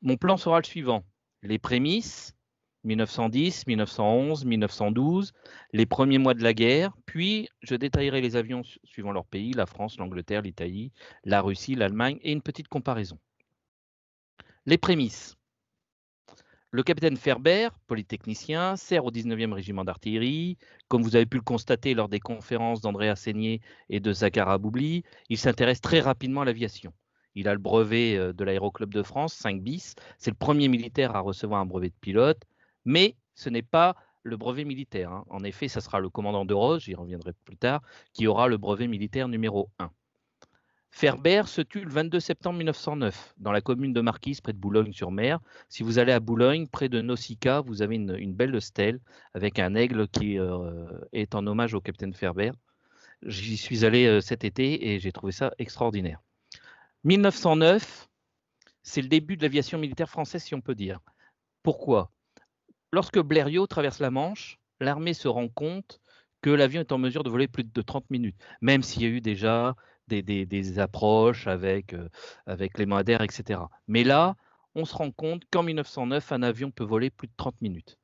Mon plan sera le suivant. Les prémices, 1910, 1911, 1912, les premiers mois de la guerre, puis je détaillerai les avions suivant leur pays, la France, l'Angleterre, l'Italie, la Russie, l'Allemagne, et une petite comparaison. Les prémices. Le capitaine Ferber, polytechnicien, sert au 19e régiment d'artillerie. Comme vous avez pu le constater lors des conférences d'André Assénier et de Zacharia Boubli, il s'intéresse très rapidement à l'aviation. Il a le brevet de l'Aéroclub de France, 5 bis. C'est le premier militaire à recevoir un brevet de pilote, mais ce n'est pas le brevet militaire. En effet, ce sera le commandant de Roche, j'y reviendrai plus tard, qui aura le brevet militaire numéro 1. Ferber se tue le 22 septembre 1909 dans la commune de Marquise, près de Boulogne-sur-Mer. Si vous allez à Boulogne, près de Nausicaa, vous avez une belle stèle avec un aigle qui est en hommage au capitaine Ferber. J'y suis allé cet été et j'ai trouvé ça extraordinaire. 1909, c'est le début de l'aviation militaire française, si on peut dire. Pourquoi? Lorsque Blériot traverse la Manche, l'armée se rend compte que l'avion est en mesure de voler plus de 30 minutes, même s'il y a eu déjà des approches avec les Madère, etc. Mais là, on se rend compte qu'en 1909, un avion peut voler plus de 30 minutes.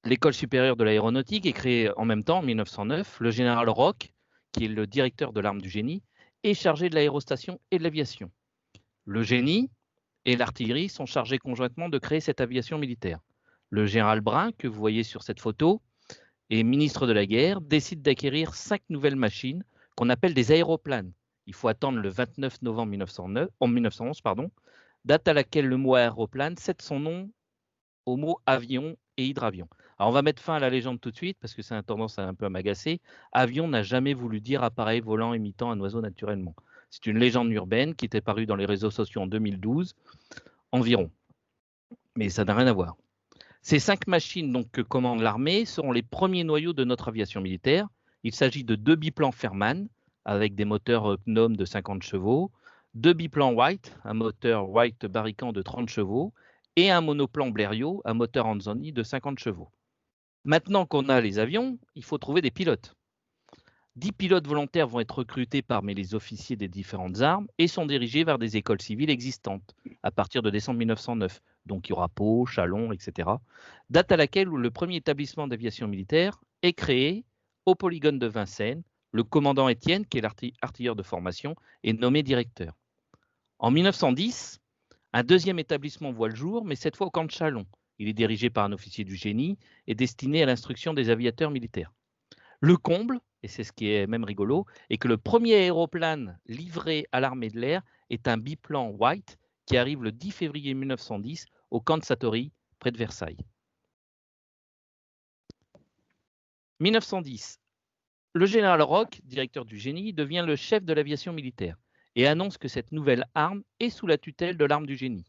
L'école supérieure de l'aéronautique est créée en même temps, en 1909. Le général Roch, qui est le directeur de l'arme du génie, est chargé de l'aérostation et de l'aviation. Le génie et l'artillerie sont chargés conjointement de créer cette aviation militaire. Le général Brun, que vous voyez sur cette photo, et ministre de la guerre, décide d'acquérir 5 nouvelles machines qu'on appelle des aéroplanes. Il faut attendre le 29 novembre 1911, date à laquelle le mot aéroplane cède son nom au mot avion et hydravion. Alors on va mettre fin à la légende tout de suite parce que ça a tendance à un peu m'agacer. Avion n'a jamais voulu dire appareil volant imitant un oiseau naturellement. C'est une légende urbaine qui était parue dans les réseaux sociaux en 2012 environ. Mais ça n'a rien à voir. Ces 5 machines donc, que commande l'armée seront les premiers noyaux de notre aviation militaire. Il s'agit de 2 biplans Farman avec des moteurs Gnome de 50 chevaux, 2 biplans White, un moteur White Barrican de 30 chevaux, et un monoplan Blériot, un moteur Anzani de 50 chevaux. Maintenant qu'on a les avions, il faut trouver des pilotes. 10 pilotes volontaires vont être recrutés parmi les officiers des différentes armes et sont dirigés vers des écoles civiles existantes à partir de décembre 1909. Donc il y aura Pau, Châlons, etc. Date à laquelle le premier établissement d'aviation militaire est créé au polygone de Vincennes. Le commandant Étienne, qui est l'artilleur de formation, est nommé directeur. En 1910, un deuxième établissement voit le jour, mais cette fois au camp de Châlons. Il est dirigé par un officier du génie et destiné à l'instruction des aviateurs militaires. Le comble, et c'est ce qui est même rigolo, est que le premier aéroplane livré à l'armée de l'air est un biplan White qui arrive le 10 février 1910 au camp de Satory, près de Versailles. 1910, le général Roch, directeur du génie, devient le chef de l'aviation militaire et annonce que cette nouvelle arme est sous la tutelle de l'arme du génie.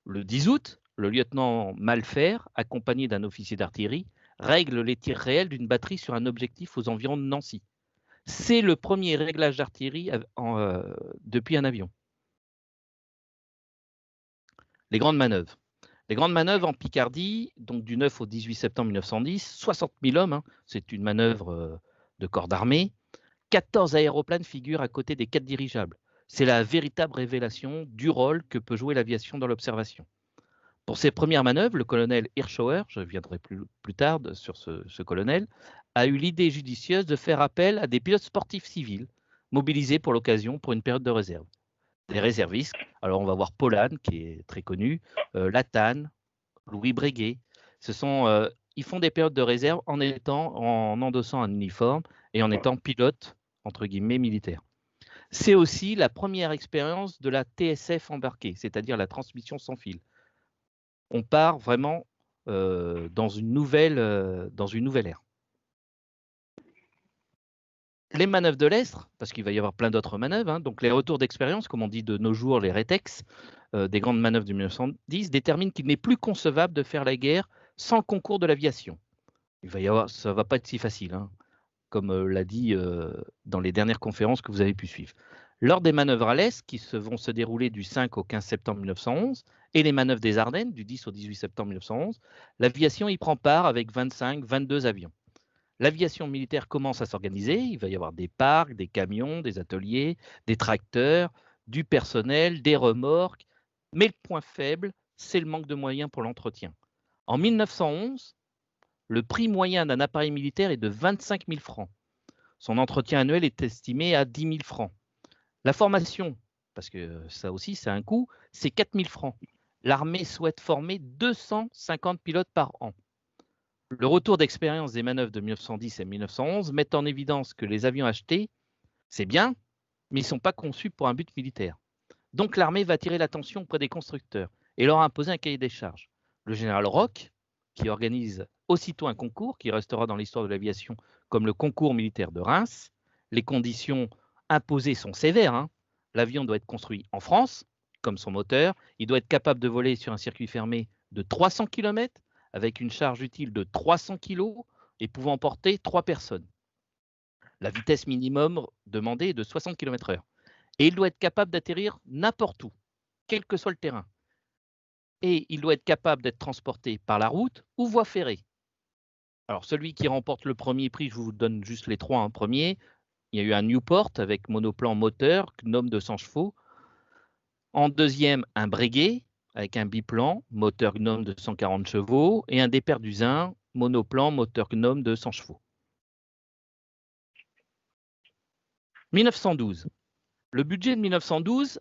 Le 10 août, le lieutenant Malfer, accompagné d'un officier d'artillerie, règle les tirs réels d'une batterie sur un objectif aux environs de Nancy. C'est le premier réglage d'artillerie depuis un avion. Les grandes manœuvres. Les grandes manœuvres en Picardie, donc du 9 au 18 septembre 1910, 60 000 hommes, c'est une manœuvre de corps d'armée. 14 aéroplanes figurent à côté des 4 dirigeables. C'est la véritable révélation du rôle que peut jouer l'aviation dans l'observation. Pour ces premières manœuvres, le colonel Hirschauer, je viendrai plus tard sur ce colonel, a eu l'idée judicieuse de faire appel à des pilotes sportifs civils mobilisés pour l'occasion pour une période de réserve. Des réservistes, alors on va voir Polan, qui est très connu, Latane, Louis Breguet. Ils font des périodes de réserve en endossant un uniforme et en étant pilote, entre guillemets, militaire. C'est aussi la première expérience de la TSF embarquée, c'est-à-dire la transmission sans fil. On part vraiment dans une nouvelle ère. Les manœuvres de l'Estre, parce qu'il va y avoir plein d'autres manœuvres, donc les retours d'expérience, comme on dit de nos jours, les rétex, des grandes manœuvres de 1910, déterminent qu'il n'est plus concevable de faire la guerre sans concours de l'aviation. Ça ne va pas être si facile, comme l'a dit dans les dernières conférences que vous avez pu suivre. Lors des manœuvres à l'Est, qui vont se dérouler du 5 au 15 septembre 1911, et les manœuvres des Ardennes, du 10 au 18 septembre 1911, l'aviation y prend part avec 25-22 avions. L'aviation militaire commence à s'organiser, il va y avoir des parcs, des camions, des ateliers, des tracteurs, du personnel, des remorques, Mais le point faible, c'est le manque de moyens pour l'entretien. En 1911, le prix moyen d'un appareil militaire est de 25 000 francs. Son entretien annuel est estimé à 10 000 francs. La formation, parce que ça aussi c'est un coût, c'est 4 000 francs. L'armée souhaite former 250 pilotes par an. Le retour d'expérience des manœuvres de 1910 et 1911 met en évidence que les avions achetés, c'est bien, mais ils ne sont pas conçus pour un but militaire. Donc l'armée va attirer l'attention auprès des constructeurs et leur imposer un cahier des charges. Le général Roch, qui organise aussitôt un concours qui restera dans l'histoire de l'aviation comme le concours militaire de Reims. Les conditions imposées sont sévères, hein. L'avion doit être construit en France, comme son moteur. Il doit être capable de voler sur un circuit fermé de 300 km avec une charge utile de 300 kg et pouvant porter 3 personnes. La vitesse minimum demandée est de 60 km/h. Et il doit être capable d'atterrir n'importe où, quel que soit le terrain. Et il doit être capable d'être transporté par la route ou voie ferrée. Alors, celui qui remporte le premier prix, je vous donne juste les trois premiers. Il y a eu un Newport avec monoplan moteur, Gnome de 100 chevaux. En deuxième, un Breguet avec un biplan, moteur Gnome de 140 chevaux. Et un Desperdusin, monoplan, moteur Gnome de 100 chevaux. 1912. Le budget de 1912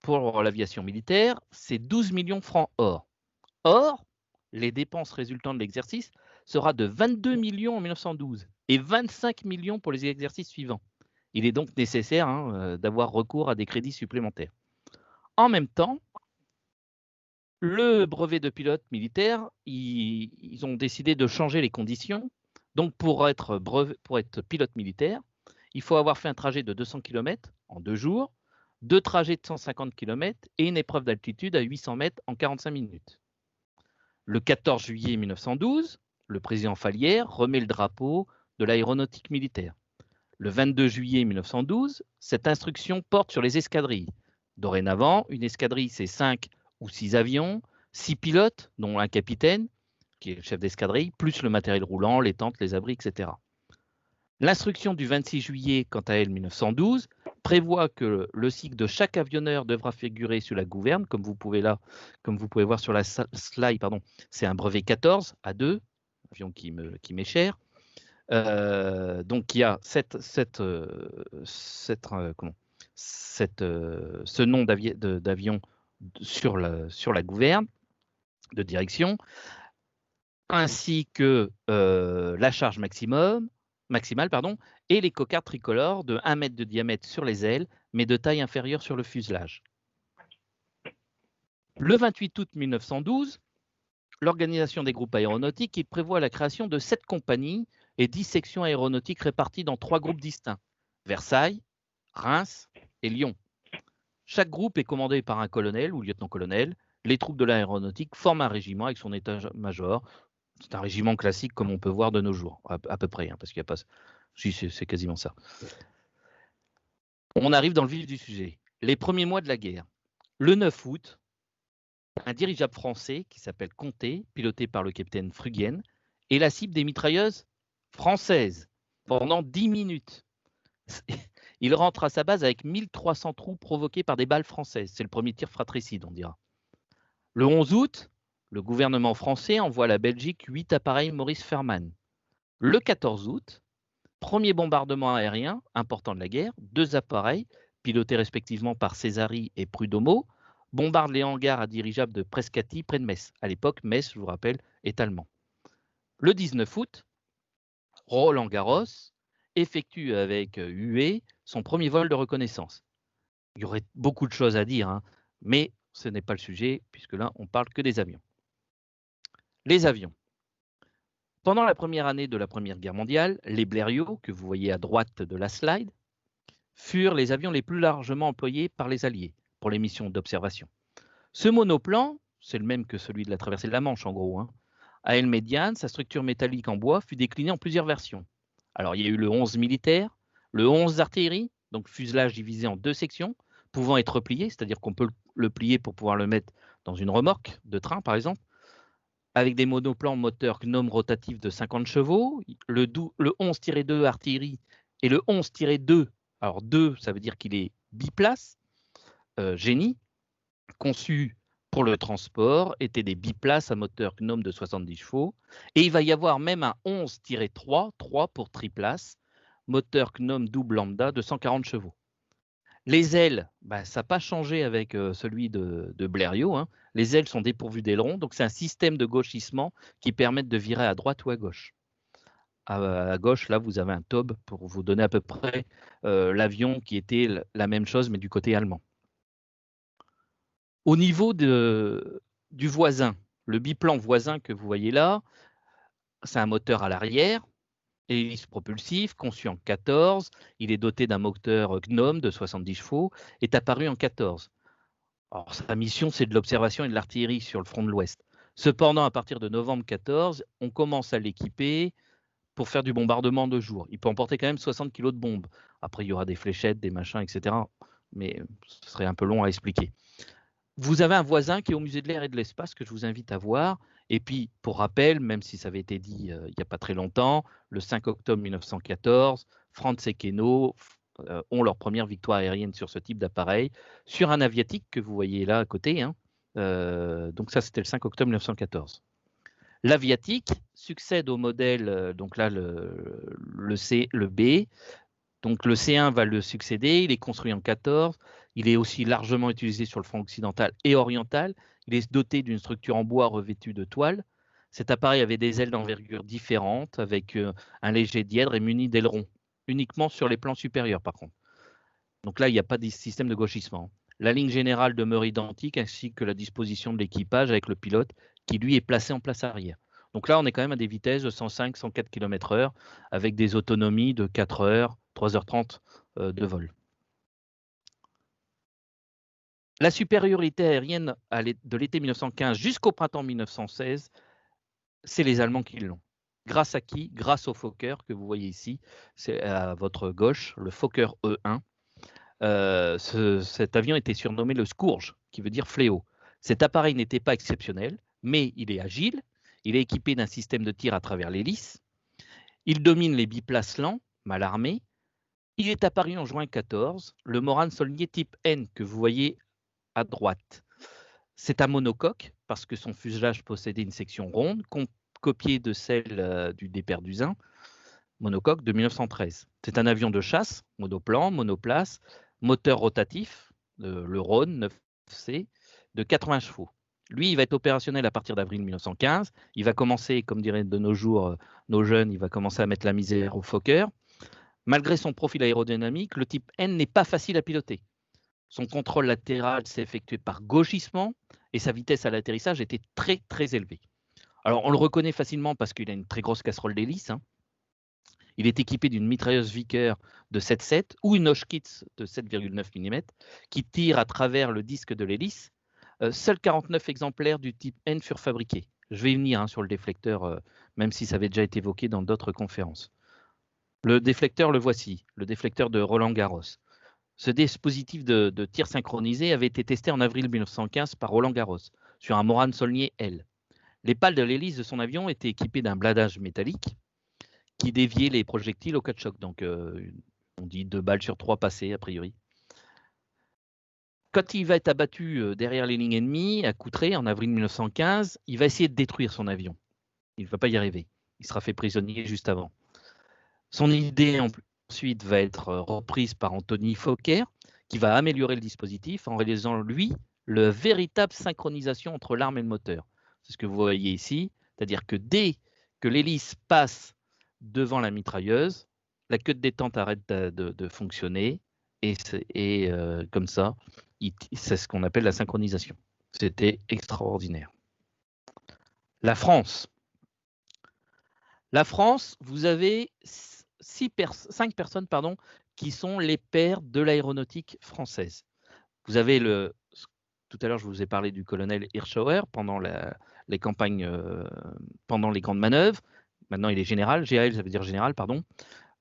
pour l'aviation militaire, c'est 12 millions de francs or. Or, les dépenses résultant de l'exercice sera de 22 millions en 1912 et 25 millions pour les exercices suivants. Il est donc nécessaire d'avoir recours à des crédits supplémentaires. En même temps, le brevet de pilote militaire, ils ont décidé de changer les conditions. Donc pour être pilote militaire, il faut avoir fait un trajet de 200 km en 2 jours, 2 trajets de 150 km et une épreuve d'altitude à 800 mètres en 45 minutes. Le 14 juillet 1912, le président Fallières remet le drapeau de l'aéronautique militaire. Le 22 juillet 1912, cette instruction porte sur les escadrilles. Dorénavant, une escadrille, c'est 5 ou 6 avions, 6 pilotes, dont un capitaine, qui est le chef d'escadrille, plus le matériel roulant, les tentes, les abris, etc. L'instruction du 26 juillet, quant à elle, 1912, prévoit que le cycle de chaque avionneur devra figurer sur la gouverne, comme vous pouvez voir sur la slide, c'est un brevet 14 à 2, avion qui m'est cher. Donc il y a ce nom d'avion sur la gouverne de direction, ainsi que la charge maximale, et les cocardes tricolores de 1 mètre de diamètre sur les ailes, mais de taille inférieure sur le fuselage. Le 28 août 1912, l'organisation des groupes aéronautiques, il prévoit la création de 7 compagnies et 10 sections aéronautiques réparties dans 3 groupes distincts, Versailles, Reims et Lyon. Chaque groupe est commandé par un colonel ou lieutenant-colonel. Les troupes de l'aéronautique forment un régiment avec son état-major. C'est un régiment classique comme on peut voir de nos jours, à peu près, parce qu'il n'y a pas... Si, c'est quasiment ça. On arrive dans le vif du sujet. Les premiers mois de la guerre. Le 9 août, un dirigeable français qui s'appelle Comté, piloté par le capitaine Frugienne, est la cible des mitrailleuses françaises pendant 10 minutes. Il rentre à sa base avec 1300 trous provoqués par des balles françaises. C'est le premier tir fratricide, on dira. Le 11 août, le gouvernement français envoie à la Belgique 8 appareils Maurice Ferman. Le 14 août, premier bombardement aérien important de la guerre, 2 appareils, pilotés respectivement par Césari et Prudomo, bombardent les hangars à dirigeables de Prescati près de Metz. À l'époque, Metz, je vous rappelle, est allemand. Le 19 août, Roland Garros effectue avec Huet son premier vol de reconnaissance. Il y aurait beaucoup de choses à dire, mais ce n'est pas le sujet, puisque là, on parle que des avions. Les avions. Pendant la première année de la Première Guerre mondiale, les Blériot, que vous voyez à droite de la slide, furent les avions les plus largement employés par les Alliés pour les missions d'observation. Ce monoplan, c'est le même que celui de la traversée de la Manche en gros, à aile médiane, sa structure métallique en bois fut déclinée en plusieurs versions. Alors il y a eu le 11 militaire, le 11 d'artillerie, donc fuselage divisé en 2 sections, pouvant être replié, c'est-à-dire qu'on peut le plier pour pouvoir le mettre dans une remorque de train par exemple, avec des monoplans moteurs Gnome rotatifs de 50 chevaux, le 11-2 artillerie et le 11-2, alors 2 ça veut dire qu'il est biplace, génie, conçu pour le transport étaient des biplaces à moteur Gnome de 70 chevaux. Et il va y avoir même un 11-3, 3 pour triplace, moteur Gnome double lambda de 140 chevaux. Les ailes, ça n'a pas changé avec celui de Blériot, hein. Les ailes sont dépourvues d'ailerons, donc c'est un système de gauchissement qui permet de virer à droite ou à gauche. À gauche, là, vous avez un TOB pour vous donner à peu près l'avion qui était la même chose, mais du côté allemand. Au niveau du voisin, le biplan voisin que vous voyez là, c'est un moteur à l'arrière, hélice propulsif, conçu en 14. Il est doté d'un moteur Gnome de 70 chevaux, est apparu en 14. Alors, sa mission, c'est de l'observation et de l'artillerie sur le front de l'Ouest. Cependant, à partir de novembre 14, on commence à l'équiper pour faire du bombardement de jour. Il peut emporter quand même 60 kg de bombes. Après, il y aura des fléchettes, des machins, etc. Mais ce serait un peu long à expliquer. Vous avez un voisin qui est au musée de l'air et de l'espace que je vous invite à voir. Et puis, pour rappel, même si ça avait été dit il n'y a pas très longtemps, le 5 octobre 1914, Franz et Keno ont leur première victoire aérienne sur ce type d'appareil, sur un aviatique que vous voyez là à côté, hein. Donc ça, c'était le 5 octobre 1914. L'aviatique succède au modèle, donc là, le C, le B. Donc le C1 va le succéder, il est construit en 14, il est aussi largement utilisé sur le front occidental et oriental, il est doté d'une structure en bois revêtue de toile. Cet appareil avait des ailes d'envergure différentes, avec un léger dièdre et muni d'ailerons, uniquement sur les plans supérieurs par contre. Donc là, il n'y a pas de système de gauchissement. La ligne générale demeure identique, ainsi que la disposition de l'équipage avec le pilote, qui lui est placé en place arrière. Donc là, on est quand même à des vitesses de 105-104 km/h, avec des autonomies de 4 heures, 3h30 de vol. La supériorité aérienne de l'été 1915 jusqu'au printemps 1916, c'est les Allemands qui l'ont. Grâce à qui? Grâce au Fokker que vous voyez ici, c'est à votre gauche, le Fokker E1. Cet avion était surnommé le Scourge, qui veut dire fléau. Cet appareil n'était pas exceptionnel, mais il est agile, il est équipé d'un système de tir à travers l'hélice, il domine les biplaces lents, mal armés. Il est apparu en juin 14, le Morane Saulnier type N que vous voyez à droite. C'est un monocoque parce que son fuselage possédait une section ronde, copiée de celle du Desperdusin, monocoque de 1913. C'est un avion de chasse, monoplan, monoplace, moteur rotatif, le Rhône 9C, de 80 chevaux. Lui, il va être opérationnel à partir d'avril 1915. Il va commencer, comme diraient de nos jours nos jeunes, il va commencer à mettre la misère au Fokker. Malgré son profil aérodynamique, le type N n'est pas facile à piloter. Son contrôle latéral s'est effectué par gauchissement et sa vitesse à l'atterrissage était très très élevée. Alors on le reconnaît facilement parce qu'il a une très grosse casserole d'hélice, hein. Il est équipé d'une mitrailleuse Vickers de 7,7 ou une Oshkitz de 7,9 mm qui tire à travers le disque de l'hélice. Seuls 49 exemplaires du type N furent fabriqués. Je vais y venir sur le déflecteur, même si ça avait déjà été évoqué dans d'autres conférences. Le déflecteur, le voici, le déflecteur de Roland Garros. Ce dispositif de tir synchronisé avait été testé en avril 1915 par Roland Garros sur un Morane Saulnier L. Les pales de l'hélice de son avion étaient équipées d'un bladage métallique qui déviait les projectiles au cas de choc. Donc, on dit 2 balles sur 3 passées, a priori. Quand il va être abattu derrière les lignes ennemies, à Coutray, en avril 1915, il va essayer de détruire son avion. Il ne va pas y arriver. Il sera fait prisonnier juste avant. Son idée ensuite va être reprise par Anthony Fokker, qui va améliorer le dispositif en réalisant, lui, la véritable synchronisation entre l'arme et le moteur. C'est ce que vous voyez ici, c'est-à-dire que dès que l'hélice passe devant la mitrailleuse, la queue de détente arrête de fonctionner et comme ça, c'est ce qu'on appelle la synchronisation. C'était extraordinaire. La France. La France, vous avez 5 personnes qui sont les pères de l'aéronautique française. Vous avez tout à l'heure, je vous ai parlé du colonel Hirschauer pendant les campagnes, pendant les grandes manœuvres. Maintenant, il est général, GAL, ça veut dire général, pardon.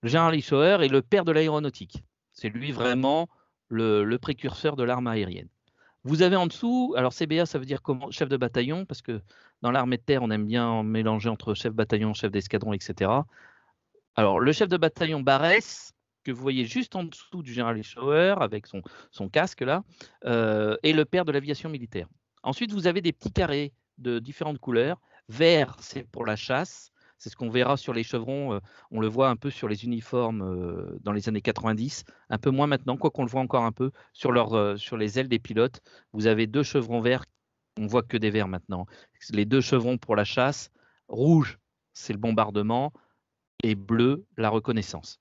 Le général Hirschauer est le père de l'aéronautique. C'est lui vraiment le précurseur de l'arme aérienne. Vous avez en dessous, alors CBA, ça veut dire chef de bataillon, parce que dans l'armée de terre, on aime bien mélanger entre chef de bataillon, chef d'escadron, etc. Alors, le chef de bataillon Barès, que vous voyez juste en dessous du général Hirschauer, avec son casque là, est le père de l'aviation militaire. Ensuite, vous avez des petits carrés de différentes couleurs. Vert, c'est pour la chasse. C'est ce qu'on verra sur les chevrons. On le voit un peu sur les uniformes dans les années 90, un peu moins maintenant, quoi qu'on le voit encore un peu sur les ailes des pilotes. Vous avez 2 chevrons verts. On voit que des verts maintenant. Les 2 chevrons pour la chasse. Rouge, c'est le bombardement. Et bleu, la reconnaissance.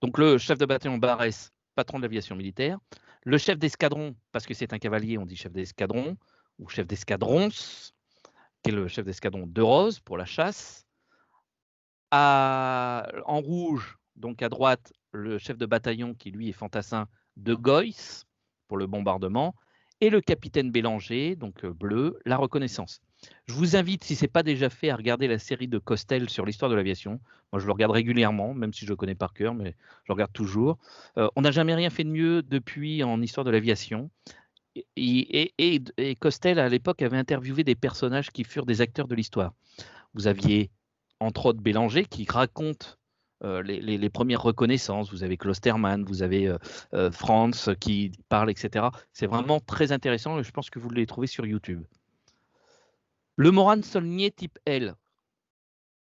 Donc le chef de bataillon Barès, patron de l'aviation militaire. Le chef d'escadron, parce que c'est un cavalier, on dit chef d'escadron, ou chef d'escadrons, qui est le chef d'escadron de Rose pour la chasse. En rouge, donc à droite, le chef de bataillon qui lui est fantassin de Goyce pour le bombardement, et le capitaine Bélanger, donc bleu, la reconnaissance. Je vous invite, si ce n'est pas déjà fait, à regarder la série de Costel sur l'histoire de l'aviation. Moi, je le regarde régulièrement, même si je le connais par cœur, mais je le regarde toujours. On n'a jamais rien fait de mieux depuis en histoire de l'aviation. Et Costel, à l'époque, avait interviewé des personnages qui furent des acteurs de l'histoire. Vous aviez, entre autres, Bélanger qui raconte les premières reconnaissances. Vous avez Klosterman, vous avez Franz qui parle, etc. C'est vraiment très intéressant et je pense que vous les trouvez sur YouTube. Le Morane Saulnier type L.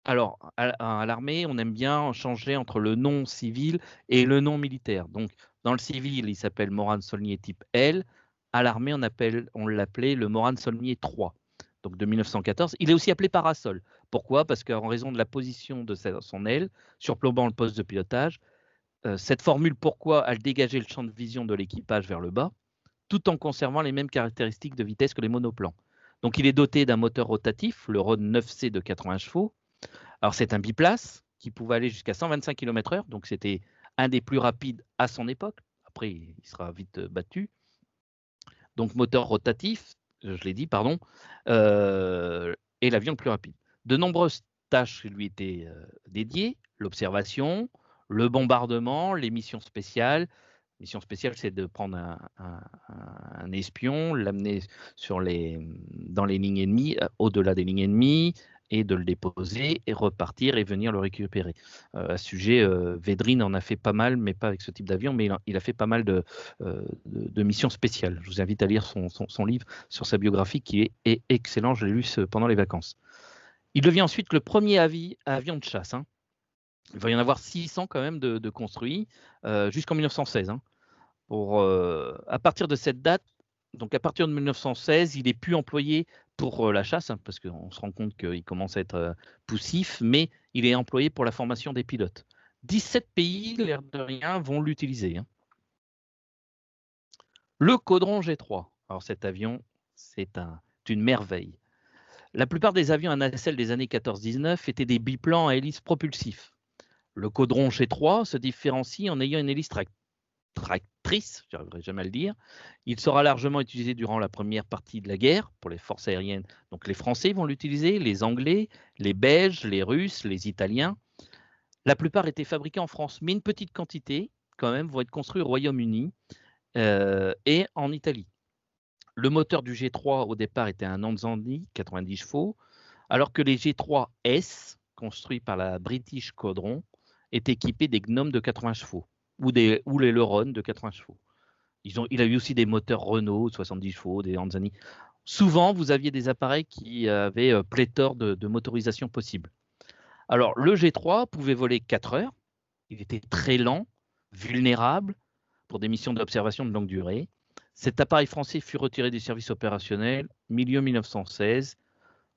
Alors, à l'armée, on aime bien changer entre le nom civil et le nom militaire. Donc, dans le civil, il s'appelle Morane Saulnier type L. À l'armée, on l'appelait le Morane Saulnier 3. Donc, de 1914. Il est aussi appelé Parasol. Pourquoi? Parce qu'en raison de la position de son aile, surplombant le poste de pilotage, cette formule, pourquoi elle dégageait le champ de vision de l'équipage vers le bas, tout en conservant les mêmes caractéristiques de vitesse que les monoplans. Donc, il est doté d'un moteur rotatif, le Rhône 9C de 80 chevaux. Alors, c'est un biplace qui pouvait aller jusqu'à 125 km/h, donc c'était un des plus rapides à son époque. Après, il sera vite battu. Donc, moteur rotatif, je l'ai dit, pardon, et l'avion le plus rapide. De nombreuses tâches lui étaient dédiées, l'observation, le bombardement, les missions spéciales. Mission spéciale, c'est de prendre un espion, l'amener dans les lignes ennemies, au-delà des lignes ennemies, et de le déposer, et repartir, et venir le récupérer. À ce sujet, Védrine en a fait pas mal, mais pas avec ce type d'avion, mais il a fait pas mal de missions spéciales. Je vous invite à lire son livre sur sa biographie, qui est excellent, je l'ai lu pendant les vacances. Il devient ensuite le premier avion de chasse. Il va y en avoir 600 quand même de construits, jusqu'en 1916. À partir de cette date, donc à partir de 1916, il est plus employé pour la chasse, parce qu'on se rend compte qu'il commence à être poussif, mais il est employé pour la formation des pilotes. 17 pays, l'air de rien, vont l'utiliser. Le Caudron G3. Alors cet avion, c'est une merveille. La plupart des avions à nacelle des années 14-19 étaient des biplans à hélice propulsifs. Le Caudron G3 se différencie en ayant une hélice tractrice, je n'arriverai jamais à le dire. Il sera largement utilisé durant la première partie de la guerre pour les forces aériennes. Donc les Français vont l'utiliser, les Anglais, les Belges, les Russes, les Italiens. La plupart étaient fabriqués en France, mais une petite quantité, quand même, vont être construits au Royaume-Uni et en Italie. Le moteur du G3 au départ était un Anzani 90 chevaux, alors que les G3S, construits par la British Caudron, étaient équipés des Gnomes de 80 chevaux ou les Leuron de 80 chevaux. Il a eu aussi des moteurs Renault de 70 chevaux, des Anzani. Souvent, vous aviez des appareils qui avaient pléthore de motorisations possibles. Alors, le G3 pouvait voler 4 heures. Il était très lent, vulnérable pour des missions d'observation de longue durée. Cet appareil français fut retiré du service opérationnel milieu 1916.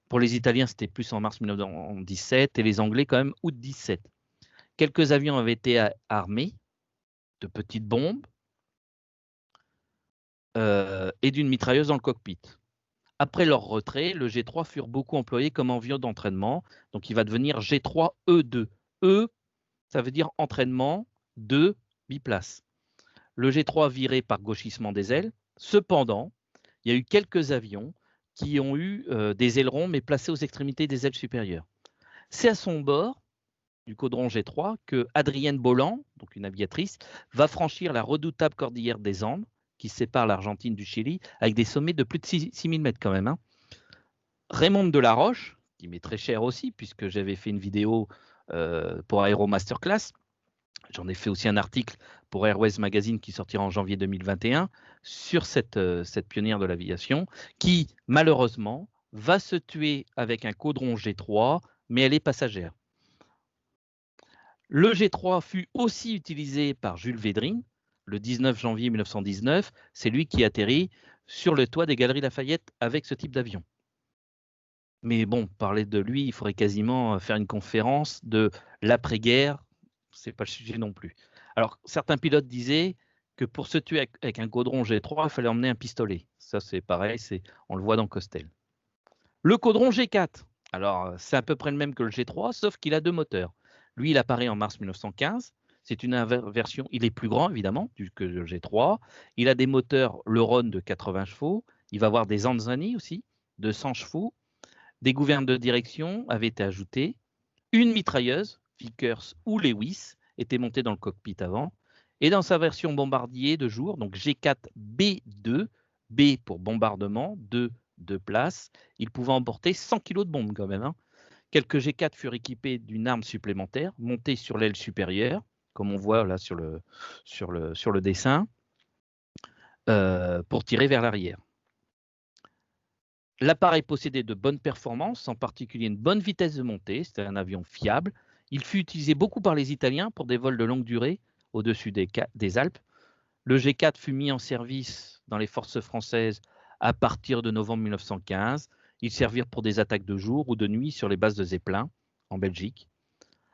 Pour les Italiens, c'était plus en mars 1917 et les Anglais quand même août 17. Quelques avions avaient été armés de petites bombes et d'une mitrailleuse dans le cockpit. Après leur retrait, le G3 furent beaucoup employés comme avion d'entraînement, donc il va devenir G3E2. E, ça veut dire entraînement de biplace. Le G3 viré par gauchissement des ailes. Cependant, il y a eu quelques avions qui ont eu des ailerons, mais placés aux extrémités des ailes supérieures. C'est à son bord, du Caudron G3, que Adrienne Bolland, donc une aviatrice, va franchir la redoutable cordillère des Andes, qui sépare l'Argentine du Chili, avec des sommets de plus de 6000 mètres quand même. Raymond de la Roche, qui m'est très cher aussi, puisque j'avais fait une vidéo pour Aero Masterclass, J'en ai fait aussi un article pour Airways Magazine qui sortira en janvier 2021 sur cette pionnière de l'aviation qui, malheureusement, va se tuer avec un caudron G3, mais elle est passagère. Le G3 fut aussi utilisé par Jules Védrine le 19 janvier 1919. C'est lui qui atterrit sur le toit des Galeries Lafayette avec ce type d'avion. Mais bon, parler de lui, il faudrait quasiment faire une conférence de l'après-guerre. C'est pas le sujet non plus. Alors, certains pilotes disaient que pour se tuer avec un caudron G3, il fallait emmener un pistolet. Ça, c'est pareil, on le voit dans Costel. Le caudron G4, alors c'est à peu près le même que le G3, sauf qu'il a 2 moteurs. Lui, il apparaît en mars 1915. C'est une version, il est plus grand évidemment que le G3. Il a des moteurs Leron de 80 chevaux. Il va avoir des Anzani aussi, de 100 chevaux. Des gouvernes de direction avaient été ajoutées. Une mitrailleuse, Vickers ou Lewis, était montée dans le cockpit avant. Et dans sa version bombardier de jour, donc G4B2, B pour bombardement, 2 places, il pouvait emporter 100 kg de bombes quand même. Hein. Quelques G4 furent équipés d'une arme supplémentaire, montée sur l'aile supérieure, comme on voit là sur le dessin, pour tirer vers l'arrière. L'appareil possédait de bonnes performances, en particulier une bonne vitesse de montée, c'était un avion fiable. Il fut utilisé beaucoup par les Italiens pour des vols de longue durée au-dessus des Alpes. Le G4 fut mis en service dans les forces françaises à partir de novembre 1915. Ils servirent pour des attaques de jour ou de nuit sur les bases de Zeppelin en Belgique.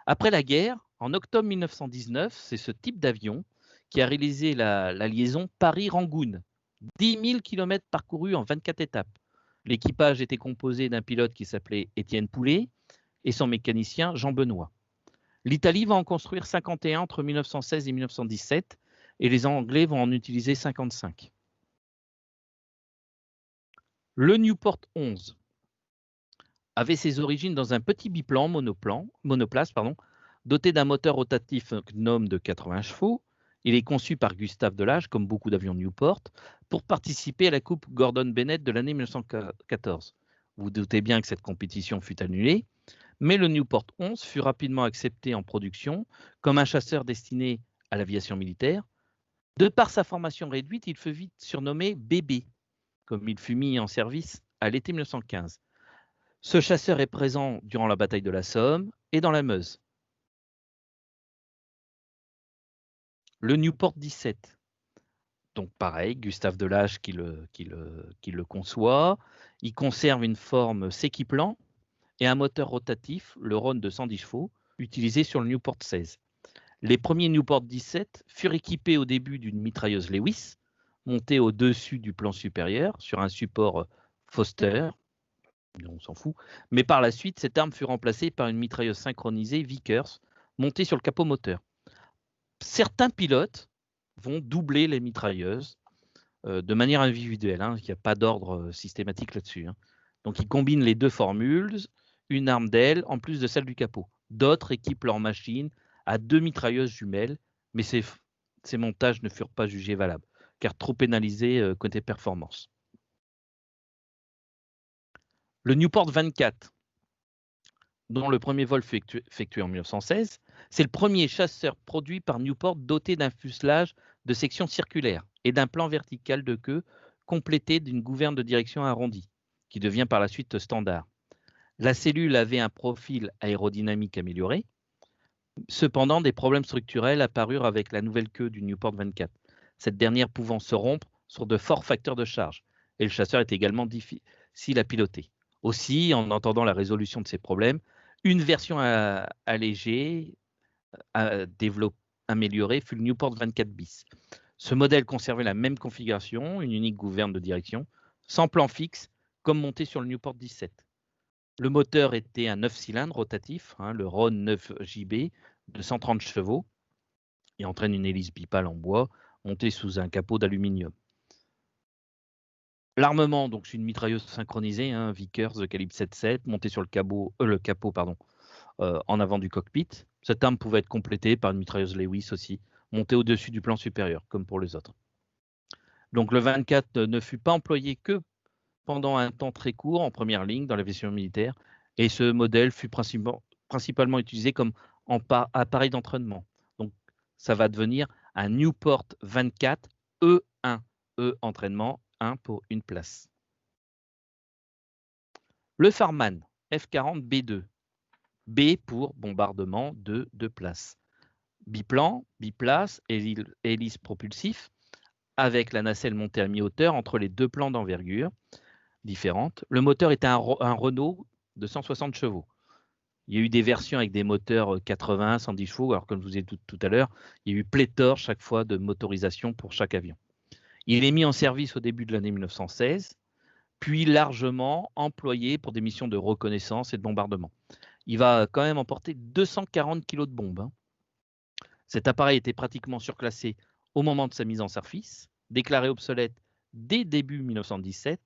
Après la guerre, en octobre 1919, c'est ce type d'avion qui a réalisé la liaison Paris-Rangoon. 10 000 km parcourus en 24 étapes. L'équipage était composé d'un pilote qui s'appelait Étienne Poulet et son mécanicien Jean Benoît. L'Italie va en construire 51 entre 1916 et 1917 et les Anglais vont en utiliser 55. Le Newport 11 avait ses origines dans un petit biplan monoplace, doté d'un moteur rotatif Gnome de 80 chevaux. Il est conçu par Gustave Delage, comme beaucoup d'avions Newport, pour participer à la Coupe Gordon-Bennett de l'année 1914. Vous doutez bien que cette compétition fut annulée, mais le Newport 11 fut rapidement accepté en production comme un chasseur destiné à l'aviation militaire. De par sa formation réduite, il fut vite surnommé Bébé, comme il fut mis en service à l'été 1915. Ce chasseur est présent durant la bataille de la Somme et dans la Meuse. Le Newport 17, donc pareil, Gustave Delage qui le conçoit. Il conserve une forme s'équiplant et un moteur rotatif, le Rhône de 110 chevaux, utilisé sur le Newport 16. Les premiers Newport 17 furent équipés au début d'une mitrailleuse Lewis, montée au-dessus du plan supérieur sur un support Foster. On s'en fout. Mais par la suite, cette arme fut remplacée par une mitrailleuse synchronisée Vickers, montée sur le capot moteur. Certains pilotes vont doubler les mitrailleuses de manière individuelle. Hein. Il n'y a pas d'ordre systématique là-dessus. Hein. Donc, ils combinent les deux formules, une arme d'aile en plus de celle du capot. D'autres équipent leur machine à 2 mitrailleuses jumelles, mais ces montages ne furent pas jugés valables, car trop pénalisés côté performance. Le Newport 24, dont le premier vol fut effectué en 1916, c'est le premier chasseur produit par Newport doté d'un fuselage de section circulaire et d'un plan vertical de queue complété d'une gouverne de direction arrondie, qui devient par la suite standard. La cellule avait un profil aérodynamique amélioré. Cependant, des problèmes structurels apparurent avec la nouvelle queue du Newport 24, cette dernière pouvant se rompre sur de forts facteurs de charge, et le chasseur est également difficile à piloter. Aussi, en entendant la résolution de ces problèmes, une version allégée, améliorée, fut le Newport 24 bis. Ce modèle conservait la même configuration, une unique gouverne de direction, sans plan fixe, comme monté sur le Newport 17. Le moteur était un 9 cylindres rotatif, le Rhône 9 JB de 130 chevaux et entraîne une hélice bipale en bois montée sous un capot d'aluminium. L'armement, donc c'est une mitrailleuse synchronisée, Vickers de calibre 7.7, montée sur le capot en avant du cockpit. Cette arme pouvait être complétée par une mitrailleuse Lewis aussi, montée au-dessus du plan supérieur, comme pour les autres. Donc le 24 ne fut pas employé que pendant un temps très court en première ligne dans l'aviation militaire, et ce modèle fut principalement utilisé comme appareil d'entraînement. Donc ça va devenir un Newport 24 E1. E entraînement, 1 pour une place. Le Farman F40B2. B pour bombardement de 2 places. Biplan, biplace, hélice propulsif, avec la nacelle montée à mi-hauteur entre les deux plans d'envergure différentes. Le moteur était un Renault de 160 chevaux. Il y a eu des versions avec des moteurs 80, 110 chevaux, alors comme je vous ai dit tout à l'heure, il y a eu pléthore chaque fois de motorisation pour chaque avion. Il est mis en service au début de l'année 1916, puis largement employé pour des missions de reconnaissance et de bombardement. Il va quand même emporter 240 kg de bombes. Hein. Cet appareil était pratiquement surclassé au moment de sa mise en service, déclaré obsolète dès début 1917.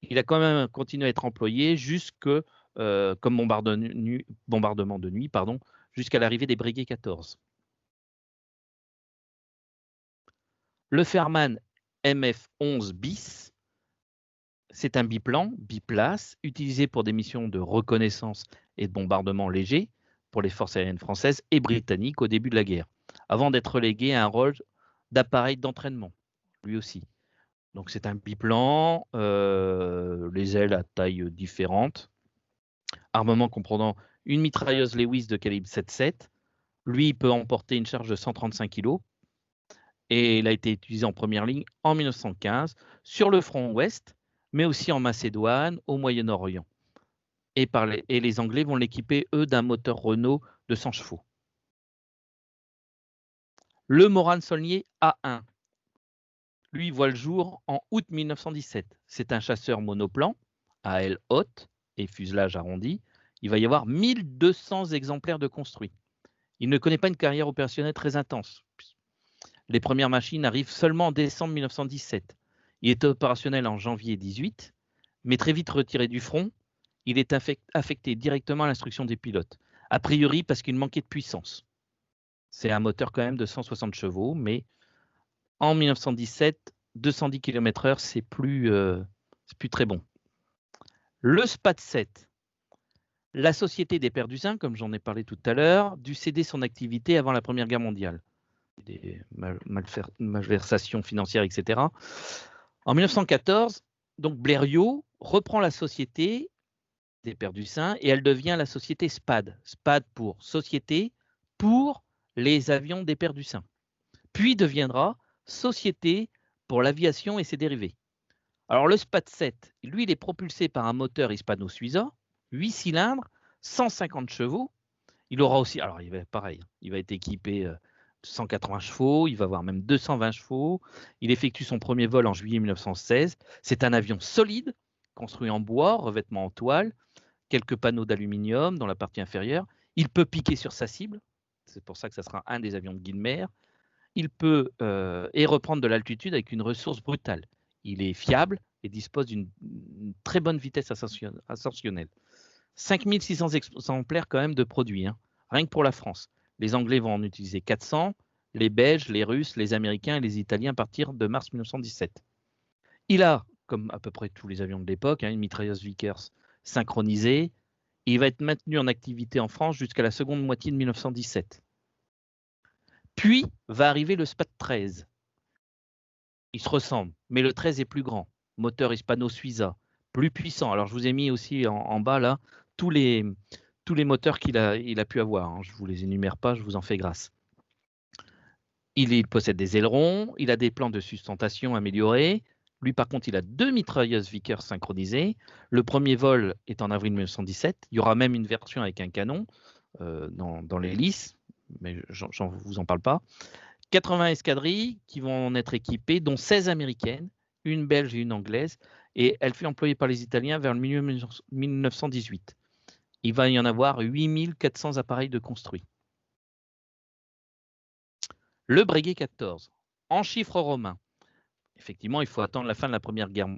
Il a quand même continué à être employé jusque comme bombardement de nuit, jusqu'à l'arrivée des Breguet 14. Le Farman MF-11 bis, c'est un biplan, biplace, utilisé pour des missions de reconnaissance et de bombardement léger pour les forces aériennes françaises et britanniques au début de la guerre, avant d'être relégué à un rôle d'appareil d'entraînement, lui aussi. Donc c'est un biplan, les ailes à taille différente, armement comprenant une mitrailleuse Lewis de calibre 7,7. Lui, il peut emporter une charge de 135 kg et il a été utilisé en première ligne en 1915 sur le front ouest, mais aussi en Macédoine, au Moyen-Orient. Et les Anglais vont l'équiper, eux, d'un moteur Renault de 100 chevaux. Le Morane-Saulnier A1, lui, voit le jour en août 1917. C'est un chasseur monoplan, à aile haute et fuselage arrondi. Il va y avoir 1200 exemplaires de construits. Il ne connaît pas une carrière opérationnelle très intense. Les premières machines arrivent seulement en décembre 1917. Il est opérationnel en janvier 18, mais très vite retiré du front. Il est affecté directement à l'instruction des pilotes, a priori parce qu'il manquait de puissance. C'est un moteur quand même de 160 chevaux, mais en 1917, 210 km/h, c'est plus très bon. Le SPAT-7, la Société des Pères du Sein, comme j'en ai parlé tout à l'heure, dut céder son activité avant la Première Guerre mondiale. Des malversations financières, etc. En 1914, donc Blériot reprend la Société des Pères du Sein et elle devient la société SPAD. SPAD pour Société pour les avions des Pères du Sein. Puis deviendra Société pour l'aviation et ses dérivés. Alors le SPAD-7, lui, il est propulsé par un moteur Hispano-Suiza, 8 cylindres, 150 chevaux. Il aura aussi, alors il va pareil, il va être équipé de 180 chevaux, il va avoir même 220 chevaux. Il effectue son premier vol en juillet 1916. C'est un avion solide, construit en bois, revêtement en toile, quelques panneaux d'aluminium dans la partie inférieure. Il peut piquer sur sa cible, c'est pour ça que ça sera un des avions de Guilmer. Il peut et reprendre de l'altitude avec une ressource brutale. Il est fiable et dispose d'une très bonne vitesse ascensionnelle. 5600 exemplaires quand même de produits, hein, rien que pour la France. Les Anglais vont en utiliser 400, les Belges, les Russes, les Américains et les Italiens à partir de mars 1917. Il a, comme à peu près tous les avions de l'époque, une mitrailleuse Vickers synchronisée. Il va être maintenu en activité en France jusqu'à la seconde moitié de 1917. Puis va arriver le SPAT-13. Ils se ressemblent, mais le 13 est plus grand. Moteur Hispano-Suiza, plus puissant. Alors je vous ai mis aussi en bas là tous les moteurs qu'il a pu avoir. Hein. Je ne vous les énumère pas, je vous en fais grâce. Il possède des ailerons, il a des plans de sustentation améliorés. Lui, par contre, il a 2 mitrailleuses Vickers synchronisées. Le premier vol est en avril 1917. Il y aura même une version avec un canon dans l'hélice, mais je ne vous en parle pas. 80 escadrilles qui vont en être équipées, dont 16 américaines, une belge et une anglaise, et elle fut employée par les Italiens vers le milieu 1918. Il va y en avoir 8400 appareils de construits. Le Breguet 14, en chiffres romains. Effectivement, il faut attendre la fin de la Première Guerre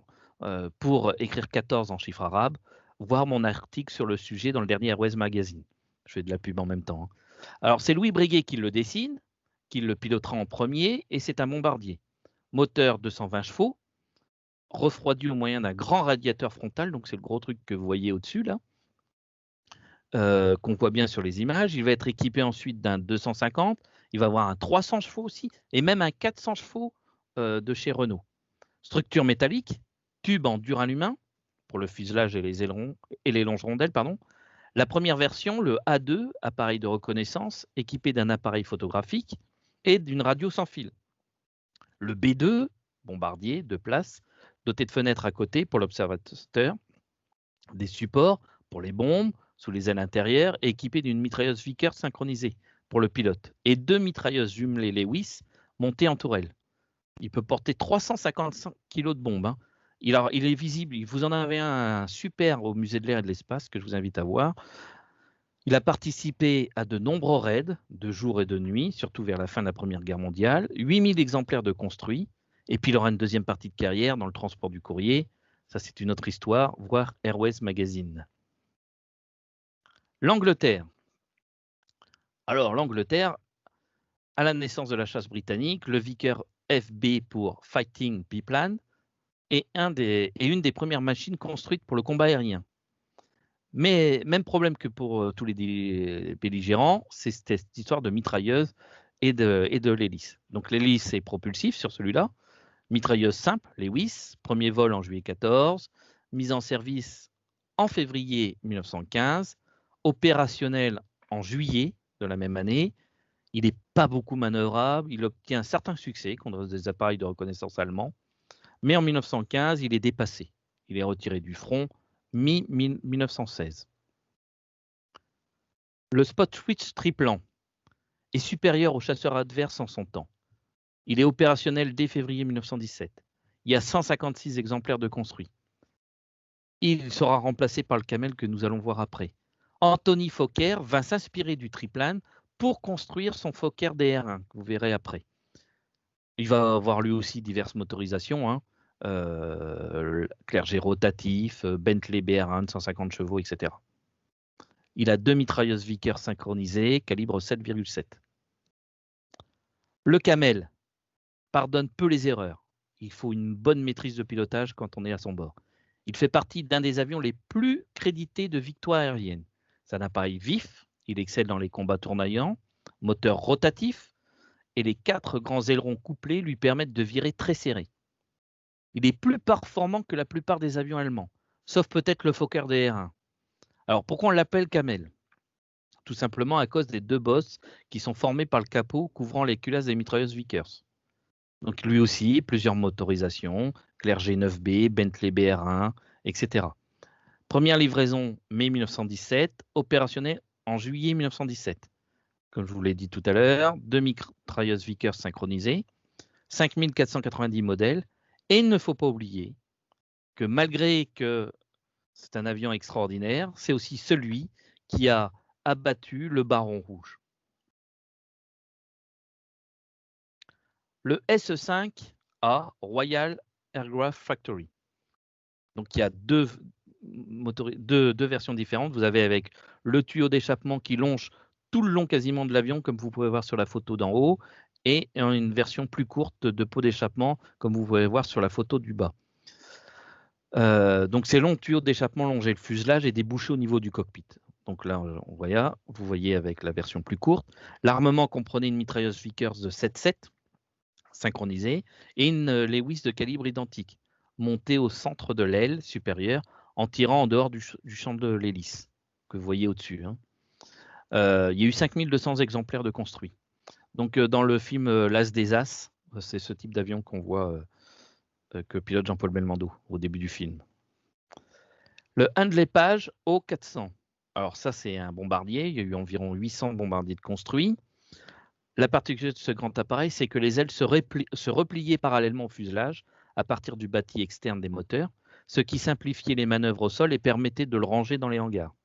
pour écrire 14 en chiffres arabes, voir mon article sur le sujet dans le dernier Airways Magazine. Je fais de la pub en même temps. Hein. Alors, c'est Louis Breguet qui le dessine, qui le pilotera en premier, et c'est un bombardier. Moteur 220 chevaux, refroidi au moyen d'un grand radiateur frontal, donc c'est le gros truc que vous voyez au-dessus là, qu'on voit bien sur les images. Il va être équipé ensuite d'un 250 Il va avoir un 300 chevaux aussi, et même un 400 chevaux de chez Renault. Structure métallique, tube en duralumin pour le fuselage et les ailerons et les longerondelles, pardon. La première version, le A2, appareil de reconnaissance, équipé d'un appareil photographique et d'une radio sans fil. Le B2, bombardier, 2 places, doté de fenêtres à côté pour l'observateur, des supports pour les bombes sous les ailes intérieures et équipé d'une mitrailleuse Vickers synchronisée pour le pilote et 2 mitrailleuses jumelées Lewis montées en tourelle. Il peut porter 355 kg de bombes. Hein. Il est visible, vous en avez un super au musée de l'air et de l'espace que je vous invite à voir. Il a participé à de nombreux raids de jour et de nuit, surtout vers la fin de la Première Guerre mondiale. 8000 exemplaires de construits. Et puis il aura une deuxième partie de carrière dans le transport du courrier. Ça, c'est une autre histoire. Voir Airways Magazine. L'Angleterre. Alors, l'Angleterre, à la naissance de la chasse britannique, le Vickers FB pour Fighting Biplan est une des premières machines construites pour le combat aérien. Mais même problème que pour tous les belligérants, c'est cette histoire de mitrailleuse et de l'hélice. Donc l'hélice est propulsif sur celui-là. Mitrailleuse simple, Lewis, premier vol en juillet 14, mise en service en février 1915, opérationnel en juillet de la même année. Il n'est pas beaucoup manœuvrable, il obtient un certain succès contre des appareils de reconnaissance allemands, mais en 1915, il est dépassé. Il est retiré du front mi-1916. Le spot switch triplant est supérieur au chasseur adverse en son temps. Il est opérationnel dès février 1917. Il y a 156 exemplaires de construits. Il sera remplacé par le Camel que nous allons voir après. Anthony Fokker va s'inspirer du triplane pour construire son Fokker DR1, que vous verrez après. Il va avoir lui aussi diverses motorisations, hein. Clerget rotatif, Bentley BR1 de 150 chevaux, etc. Il a 2 mitrailleuses Vickers synchronisées, calibre 7,7. Le Camel pardonne peu les erreurs. Il faut une bonne maîtrise de pilotage quand on est à son bord. Il fait partie d'un des avions les plus crédités de victoires aériennes. C'est un appareil vif, il excelle dans les combats tournoyants, moteur rotatif, et les 4 grands ailerons couplés lui permettent de virer très serré. Il est plus performant que la plupart des avions allemands, sauf peut-être le Fokker DR1. Alors pourquoi on l'appelle Camel? Tout simplement à cause des 2 bosses qui sont formées par le capot couvrant les culasses des mitrailleuses Vickers. Donc lui aussi, plusieurs motorisations, Clerget 9B, Bentley BR1, etc. Première livraison mai 1917, opérationnelle en juillet 1917. Comme je vous l'ai dit tout à l'heure, 2 mitrailleuses Vickers synchronisées, 5490 modèles. Et il ne faut pas oublier que malgré que c'est un avion extraordinaire, c'est aussi celui qui a abattu le Baron Rouge. Le SE5A Royal Aircraft Factory. Donc il y a deux versions différentes. Vous avez avec le tuyau d'échappement qui longe tout le long quasiment de l'avion, comme vous pouvez voir sur la photo d'en haut, et une version plus courte de pot d'échappement, comme vous pouvez voir sur la photo du bas. Donc ces longs tuyaux d'échappement longeaient le fuselage et débouchaient au niveau du cockpit. Donc là, vous voyez avec la version plus courte. L'armement comprenait une mitrailleuse Vickers de 7,7 synchronisée et une Lewis de calibre identique, montée au centre de l'aile supérieure en tirant en dehors du champ de l'hélice, que vous voyez au-dessus. Hein. Il y a eu 5200 exemplaires de construits. Donc dans le film L'As des As, c'est ce type d'avion qu'on voit que pilote Jean-Paul Belmondo au début du film. Le Handley Page O400. Alors ça, c'est un bombardier. Il y a eu environ 800 bombardiers de construits. La particularité de ce grand appareil, c'est que les ailes se repliaient parallèlement au fuselage à partir du bâti externe des moteurs, ce qui simplifiait les manœuvres au sol et permettait de le ranger dans les hangars.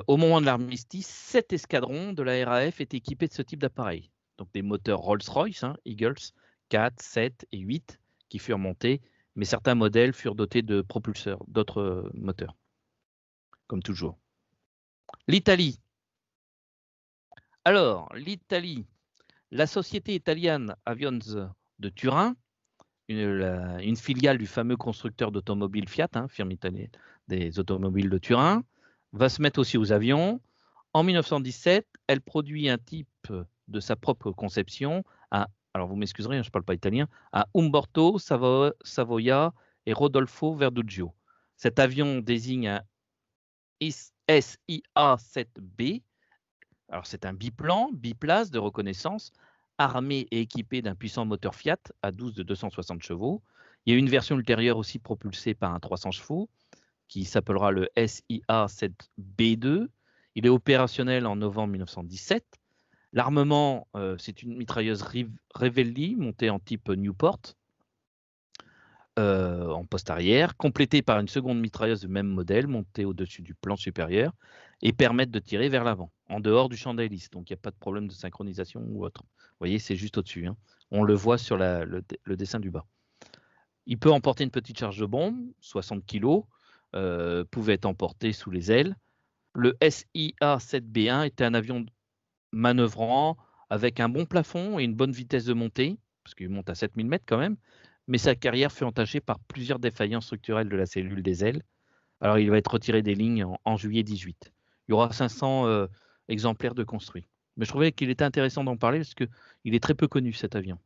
Au moment de l'armistice, 7 escadrons de la RAF étaient équipés de ce type d'appareil. Donc des moteurs Rolls-Royce, hein, Eagles, 4, 7 et 8 qui furent montés, mais certains modèles furent dotés de propulseurs, d'autres moteurs, comme toujours. L'Italie. Alors, l'Italie, la société italienne Avions de Turin, une filiale du fameux constructeur d'automobiles Fiat, hein, firme italienne des automobiles de Turin, va se mettre aussi aux avions. En 1917, elle produit un type de sa propre conception, alors vous m'excuserez, hein, je ne parle pas italien, à Umberto Savoia et Rodolfo Verduccio. Cet avion désigne un SIA-7B. Alors c'est un biplan, biplace de reconnaissance, armé et équipé d'un puissant moteur Fiat à 12 de 260 chevaux. Il y a une version ultérieure aussi propulsée par un 300 chevaux qui s'appellera le SIA-7B2. Il est opérationnel en novembre 1917. L'armement, c'est une mitrailleuse Revelli montée en type Newport en poste arrière, complétée par une seconde mitrailleuse de même modèle montée au-dessus du plan supérieur et permettent de tirer vers l'avant, en dehors du champ d'hélice. Donc il n'y a pas de problème de synchronisation ou autre. Vous voyez, c'est juste au-dessus. Hein. On le voit sur le dessin du bas. Il peut emporter une petite charge de bombe, 60 kg, pouvait être emporté sous les ailes. Le SIA-7B1 était un avion manœuvrant avec un bon plafond et une bonne vitesse de montée, parce qu'il monte à 7000 mètres quand même, mais sa carrière fut entachée par plusieurs défaillances structurelles de la cellule des ailes. Alors il va être retiré des lignes en juillet 18. Il y aura 500 exemplaires de construits. Mais je trouvais qu'il était intéressant d'en parler parce qu'il est très peu connu cet avion.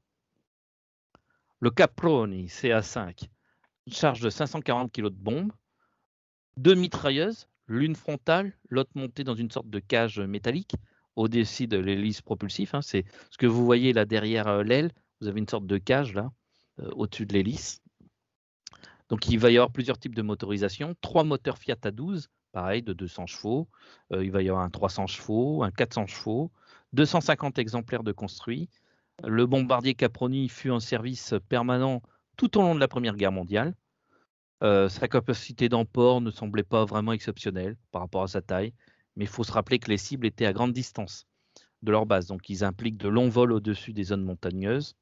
Le Caproni CA5, charge de 540 kg de bombes, 2 mitrailleuses, l'une frontale, l'autre montée dans une sorte de cage métallique au-dessus de l'hélice propulsif. Hein, c'est ce que vous voyez là derrière l'aile. Vous avez une sorte de cage là, au-dessus de l'hélice. Donc il va y avoir plusieurs types de motorisation. 3 moteurs Fiat A12, pareil, de 200 chevaux. Il va y avoir un 300 chevaux, un 400 chevaux, 250 exemplaires de construits. Le bombardier Caproni fut en service permanent tout au long de la Première Guerre mondiale. Sa capacité d'emport ne semblait pas vraiment exceptionnelle par rapport à sa taille, mais il faut se rappeler que les cibles étaient à grande distance de leur base, donc ils impliquent de longs vols au-dessus des zones montagneuses.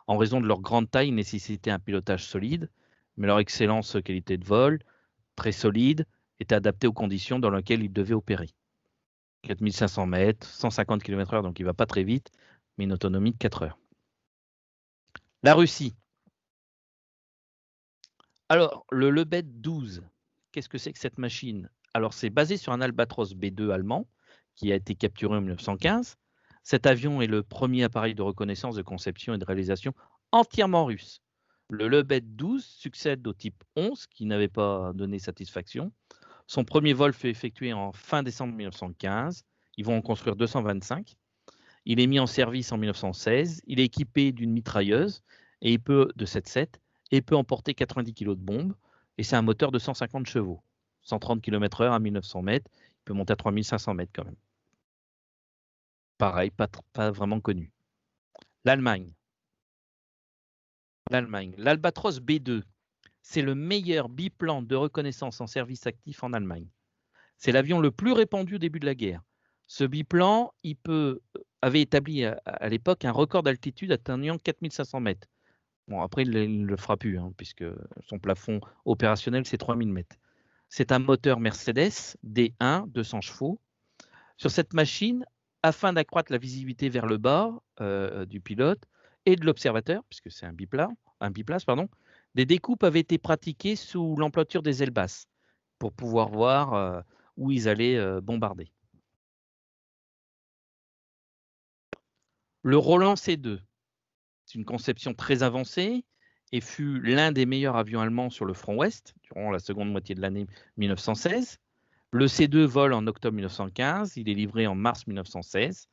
En raison de leur grande taille, ils nécessitaient un pilotage solide, mais leur excellente qualité de vol, très solide, était adaptée aux conditions dans lesquelles ils devaient opérer. 4500 mètres, 150 km/h, donc il ne va pas très vite, mais une autonomie de 4 heures. La Russie. Alors, le Lebed 12, qu'est-ce que c'est que cette machine? Alors, c'est basé sur un Albatros B2 allemand qui a été capturé en 1915. Cet avion est le premier appareil de reconnaissance, de conception et de réalisation entièrement russe. Le Lebed 12 succède au type 11 qui n'avait pas donné satisfaction. Son premier vol fut effectué en fin décembre 1915. Ils vont en construire 225. Il est mis en service en 1916. Il est équipé d'une mitrailleuse et il peut, de 7.7 et peut emporter 90 kg de bombes. Et c'est un moteur de 150 chevaux, 130 km/h à 1900 mètres. Il peut monter à 3500 mètres quand même. Pareil, pas vraiment connu. L'Allemagne. L'Albatros B2, c'est le meilleur biplan de reconnaissance en service actif en Allemagne. C'est l'avion le plus répandu au début de la guerre. Ce biplan, avait établi à l'époque un record d'altitude atteignant 4500 mètres. Bon, après, il ne le fera plus, hein, puisque son plafond opérationnel, c'est 3000 mètres. C'est un moteur Mercedes D1, 200 chevaux. Sur cette machine, afin d'accroître la visibilité vers le bas du pilote et de l'observateur, puisque c'est un biplace, des découpes avaient été pratiquées sous l'emplanture des ailes basses pour pouvoir voir où ils allaient bombarder. Le Roland C2, c'est une conception très avancée et fut l'un des meilleurs avions allemands sur le front ouest durant la seconde moitié de l'année 1916. Le C2 vole en octobre 1915, il est livré en mars 1916.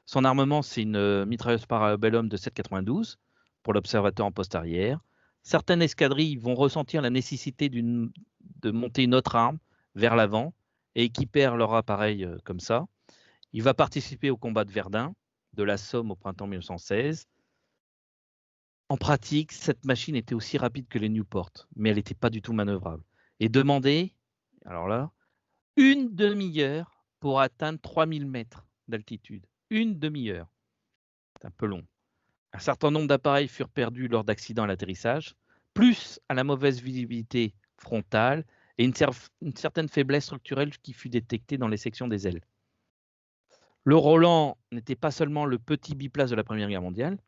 Son armement, c'est une mitrailleuse Parabellum de 7,92 pour l'observateur en poste arrière. Certaines escadrilles vont ressentir la nécessité de monter une autre arme vers l'avant et équipèrent leur appareil comme ça. Il va participer au combat de Verdun, de la Somme au printemps 1916. En pratique, cette machine était aussi rapide que les Newport, mais elle n'était pas du tout manœuvrable. Et demandait, alors là, une demi-heure pour atteindre 3000 mètres d'altitude. Une demi-heure. C'est un peu long. Un certain nombre d'appareils furent perdus lors d'accidents à l'atterrissage, plus à la mauvaise visibilité frontale et une certaine faiblesse structurelle qui fut détectée dans les sections des ailes. Le Roland n'était pas seulement le petit biplace de la Première Guerre mondiale,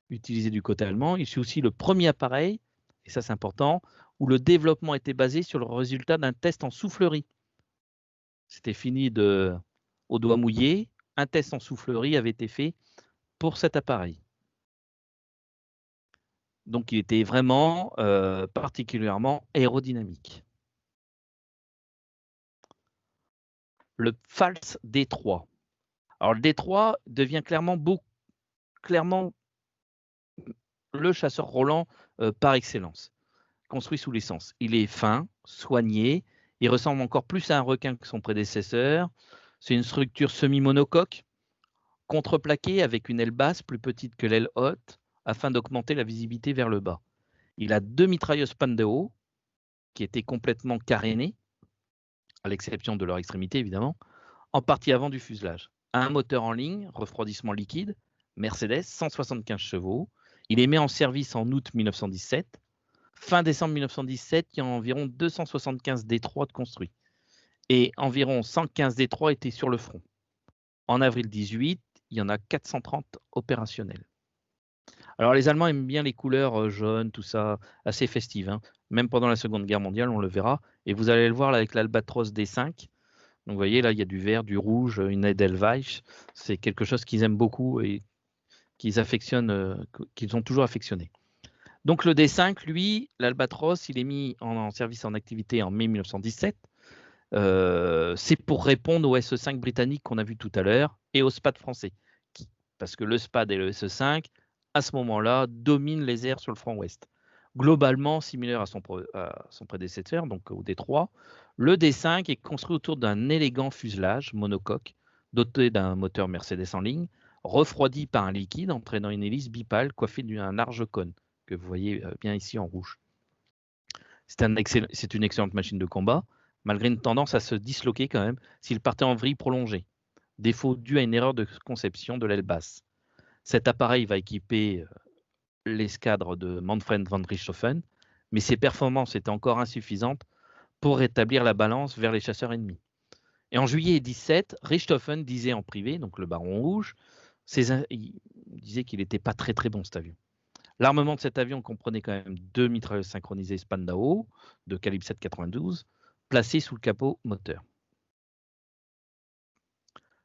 utilisé du côté allemand, il fut aussi le premier appareil, et ça c'est important, où le développement était basé sur le résultat d'un test en soufflerie. C'était fini au doigt mouillé, un test en soufflerie avait été fait pour cet appareil. Donc il était vraiment particulièrement aérodynamique. Le Pfalz D3. Alors le D3 devient clairement le chasseur Roland par excellence, construit sous licence. Il est fin, soigné, il ressemble encore plus à un requin que son prédécesseur. C'est une structure semi-monocoque, contreplaquée avec une aile basse plus petite que l'aile haute, afin d'augmenter la visibilité vers le bas. Il a 2 mitrailleuses Spandau, qui étaient complètement carénées, à l'exception de leur extrémité évidemment, en partie avant du fuselage. Un moteur en ligne, refroidissement liquide, Mercedes, 175 chevaux. Il est mis en service en août 1917. Fin décembre 1917, il y a environ 275 D3 de construits. Et environ 115 D3 étaient sur le front. En avril 18, il y en a 430 opérationnels. Alors les Allemands aiment bien les couleurs jaunes, tout ça, assez festives. Hein. Même pendant la Seconde Guerre mondiale, on le verra. Et vous allez le voir là, avec l'Albatros D5. Donc vous voyez, là, il y a du vert, du rouge, une Edelweiss. C'est quelque chose qu'ils aiment beaucoup et qu'ils affectionnent, qu'ils ont toujours affectionné. Donc le D5, lui, l'Albatros, il est mis en service en activité en mai 1917. C'est pour répondre au SE5 britannique qu'on a vu tout à l'heure et au SPAD français. Parce que le SPAD et le SE5, à ce moment-là, dominent les airs sur le front ouest. Globalement similaire à son prédécesseur, donc au D3, le D5 est construit autour d'un élégant fuselage monocoque doté d'un moteur Mercedes en ligne, refroidi par un liquide entraînant une hélice bipale coiffée d'un large cône, que vous voyez bien ici en rouge. C'est une excellente machine de combat, malgré une tendance à se disloquer quand même s'il partait en vrille prolongée, défaut dû à une erreur de conception de l'aile basse. Cet appareil va équiper l'escadre de Manfred von Richthofen, mais ses performances étaient encore insuffisantes pour rétablir la balance vers les chasseurs ennemis. Et en juillet 17, Richthofen disait en privé, donc le baron rouge, il disait qu'il n'était pas très bon cet avion. L'armement de cet avion comprenait quand même 2 mitrailleuses synchronisées Spandau de calibre 7,92 placées sous le capot moteur.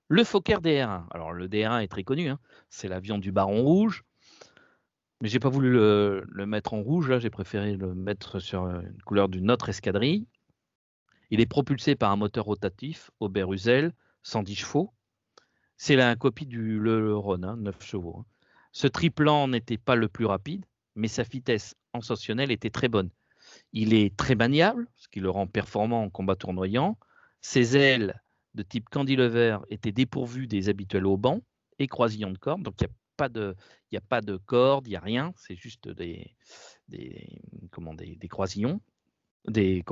Le Fokker DR1. Alors le DR1 est très connu, hein, c'est l'avion du baron rouge. Mais j'ai pas voulu le mettre en rouge, là, j'ai préféré le mettre sur une couleur d'une autre escadrille. Il est propulsé par un moteur rotatif Oberuzel, 110 chevaux. C'est la copie du Leron, hein, 9 chevaux. Hein. Ce triplan n'était pas le plus rapide, mais sa vitesse ascensionnelle était très bonne. Il est très maniable, ce qui le rend performant en combat tournoyant. Ses ailes de type cantilever étaient dépourvues des habituels haubans et croisillons de corde, donc il n'y a pas de corde, il n'y a rien, c'est juste des croisillons, des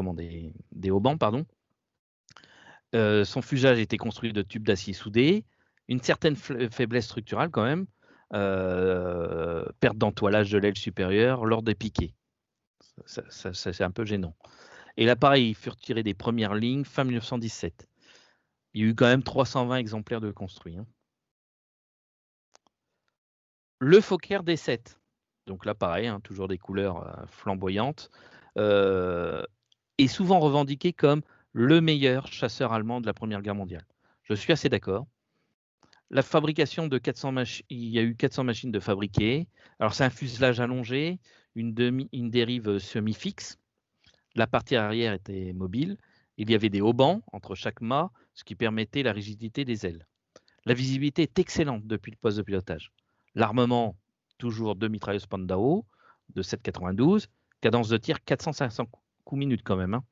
haubans, pardon. Son fuselage était construit de tubes d'acier soudés, une certaine faiblesse structurale quand même, perte d'entoilage de l'aile supérieure lors des piquets. C'est un peu gênant. Et l'appareil fut retiré des premières lignes fin 1917. Il y a eu quand même 320 exemplaires de construits. Hein. Le Fokker D7, donc là pareil, hein, toujours des couleurs flamboyantes, est souvent revendiqué comme le meilleur chasseur allemand de la Première Guerre mondiale. Je suis assez d'accord. La fabrication de 400 machines, il y a eu 400 machines de fabriquer. Alors c'est un fuselage allongé, une dérive semi-fixe. La partie arrière était mobile. Il y avait des haubans entre chaque mât, ce qui permettait la rigidité des ailes. La visibilité est excellente depuis le poste de pilotage. L'armement, toujours 2 mitrailleuses Spandau de 7,92, cadence de tir 400-500 coups minutes quand même. Hein.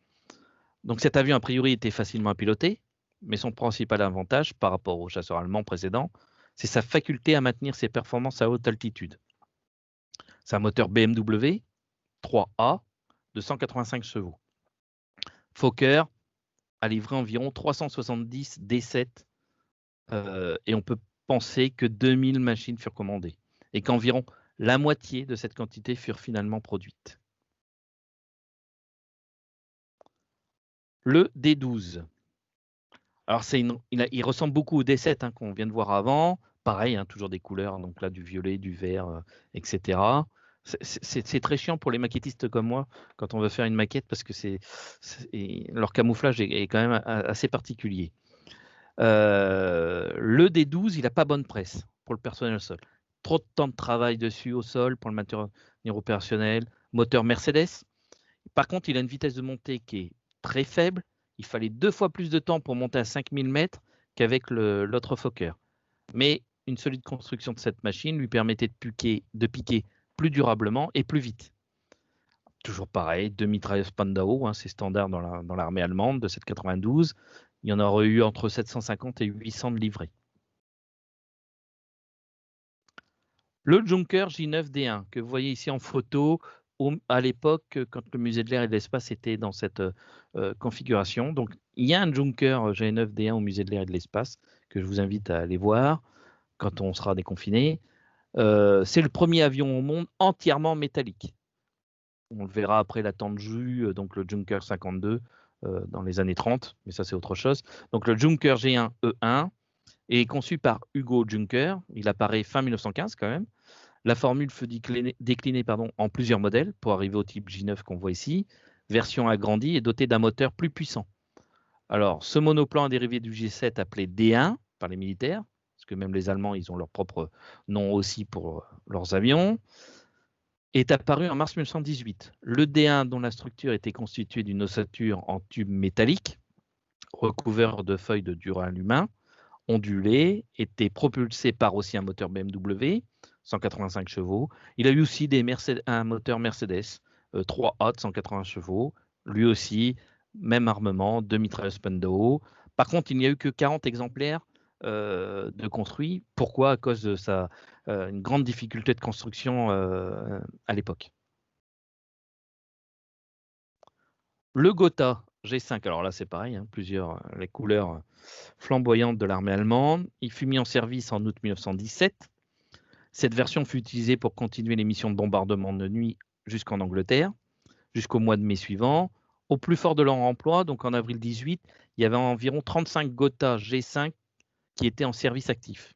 Donc cet avion, a priori, était facilement à piloter, mais son principal avantage par rapport au chasseur allemand précédent, c'est sa faculté à maintenir ses performances à haute altitude. C'est un moteur BMW 3A de 185 chevaux. Fokker a livré environ 370 D7 et on peut penser que 2000 machines furent commandées et qu'environ la moitié de cette quantité furent finalement produites. Le D12. Alors il ressemble beaucoup au D7 hein, qu'on vient de voir avant. Pareil, hein, toujours des couleurs, donc là du violet, du vert, etc. C'est très chiant pour les maquettistes comme moi quand on veut faire une maquette parce que leur camouflage est quand même assez particulier. Le D12, il n'a pas bonne presse pour le personnel au sol. Trop de temps de travail dessus au sol pour le maintenir opérationnel. Moteur Mercedes. Par contre, il a une vitesse de montée qui est très faible. Il fallait 2 fois plus de temps pour monter à 5000 mètres qu'avec l'autre Fokker. Mais une solide construction de cette machine lui permettait de piquer plus durablement et plus vite. Toujours pareil, 2 mitrailleuses Spandau, c'est standard dans l'armée allemande de cette 92. Il y en aurait eu entre 750 et 800 de livrés. Le Junker J9D1 que vous voyez ici en photo, à l'époque, quand le musée de l'air et de l'espace était dans cette configuration. Donc, il y a un Junker J9D1 au musée de l'air et de l'espace que je vous invite à aller voir quand on sera déconfiné. C'est le premier avion au monde entièrement métallique. On le verra après la Tanju, donc le Junker 52 dans les années 30, mais ça c'est autre chose. Donc le Junker G1E1 est conçu par Hugo Junker. Il apparaît fin 1915 quand même. La formule fut déclinée en plusieurs modèles pour arriver au type J9 qu'on voit ici, version agrandie et dotée d'un moteur plus puissant. Alors, ce monoplan est dérivé du G7 appelé D1 par les militaires, parce que même les Allemands, ils ont leur propre nom aussi pour leurs avions, est apparu en mars 1918. Le D1, dont la structure était constituée d'une ossature en tube métallique, recouvert de feuilles de duralumin, ondulé, était propulsé par aussi un moteur BMW, 185 chevaux. Il a eu aussi un moteur Mercedes, 3A de 180 chevaux, lui aussi, même armement, 2 mitrailleuses Spandau. Par contre, il n'y a eu que 40 exemplaires de construits. Pourquoi? À cause de une grande difficulté de construction à l'époque. Le Gotha G5, alors là c'est pareil, les couleurs flamboyantes de l'armée allemande. Il fut mis en service en août 1917. Cette version fut utilisée pour continuer les missions de bombardement de nuit jusqu'en Angleterre, jusqu'au mois de mai suivant. Au plus fort de leur emploi, donc en avril 18, il y avait environ 35 Gotha G5 qui étaient en service actif.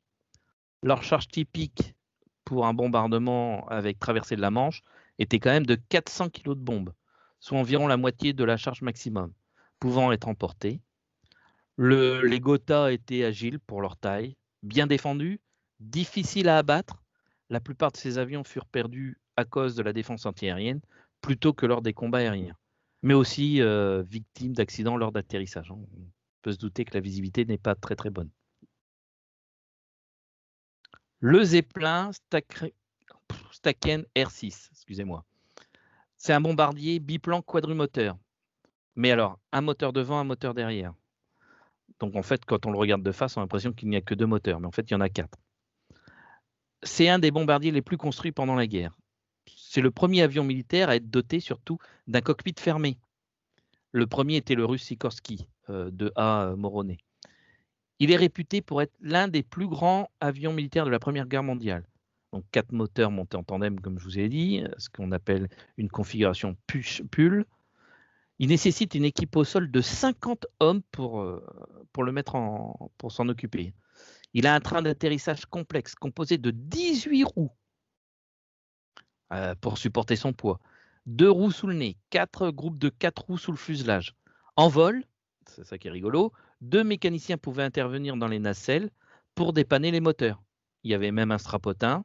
Leur charge typique pour un bombardement avec traversée de la Manche était quand même de 400 kg de bombes, soit environ la moitié de la charge maximum, pouvant être emportée. Les Gotha étaient agiles pour leur taille, bien défendus, difficiles à abattre. La plupart de ces avions furent perdus à cause de la défense antiaérienne plutôt que lors des combats aériens, mais aussi victimes d'accidents lors d'atterrissage. On peut se douter que la visibilité n'est pas très très bonne. Le Zeppelin Staaken R6, excusez-moi. C'est un bombardier biplan quadrimoteur. Mais alors, un moteur devant, un moteur derrière. Donc en fait, quand on le regarde de face, on a l'impression qu'il n'y a que 2 moteurs, mais en fait, il y en a 4. C'est un des bombardiers les plus construits pendant la guerre. C'est le premier avion militaire à être doté surtout d'un cockpit fermé. Le premier était le russe Sikorsky de A. Moronet. Il est réputé pour être l'un des plus grands avions militaires de la Première Guerre mondiale. Donc 4 moteurs montés en tandem, comme je vous ai dit, ce qu'on appelle une configuration pull. Il nécessite une équipe au sol de 50 hommes pour s'en occuper. Il a un train d'atterrissage complexe composé de 18 roues pour supporter son poids. 2 roues sous le nez, 4 groupes de 4 roues sous le fuselage. En vol, c'est ça qui est rigolo, 2 mécaniciens pouvaient intervenir dans les nacelles pour dépanner les moteurs. Il y avait même un strapotin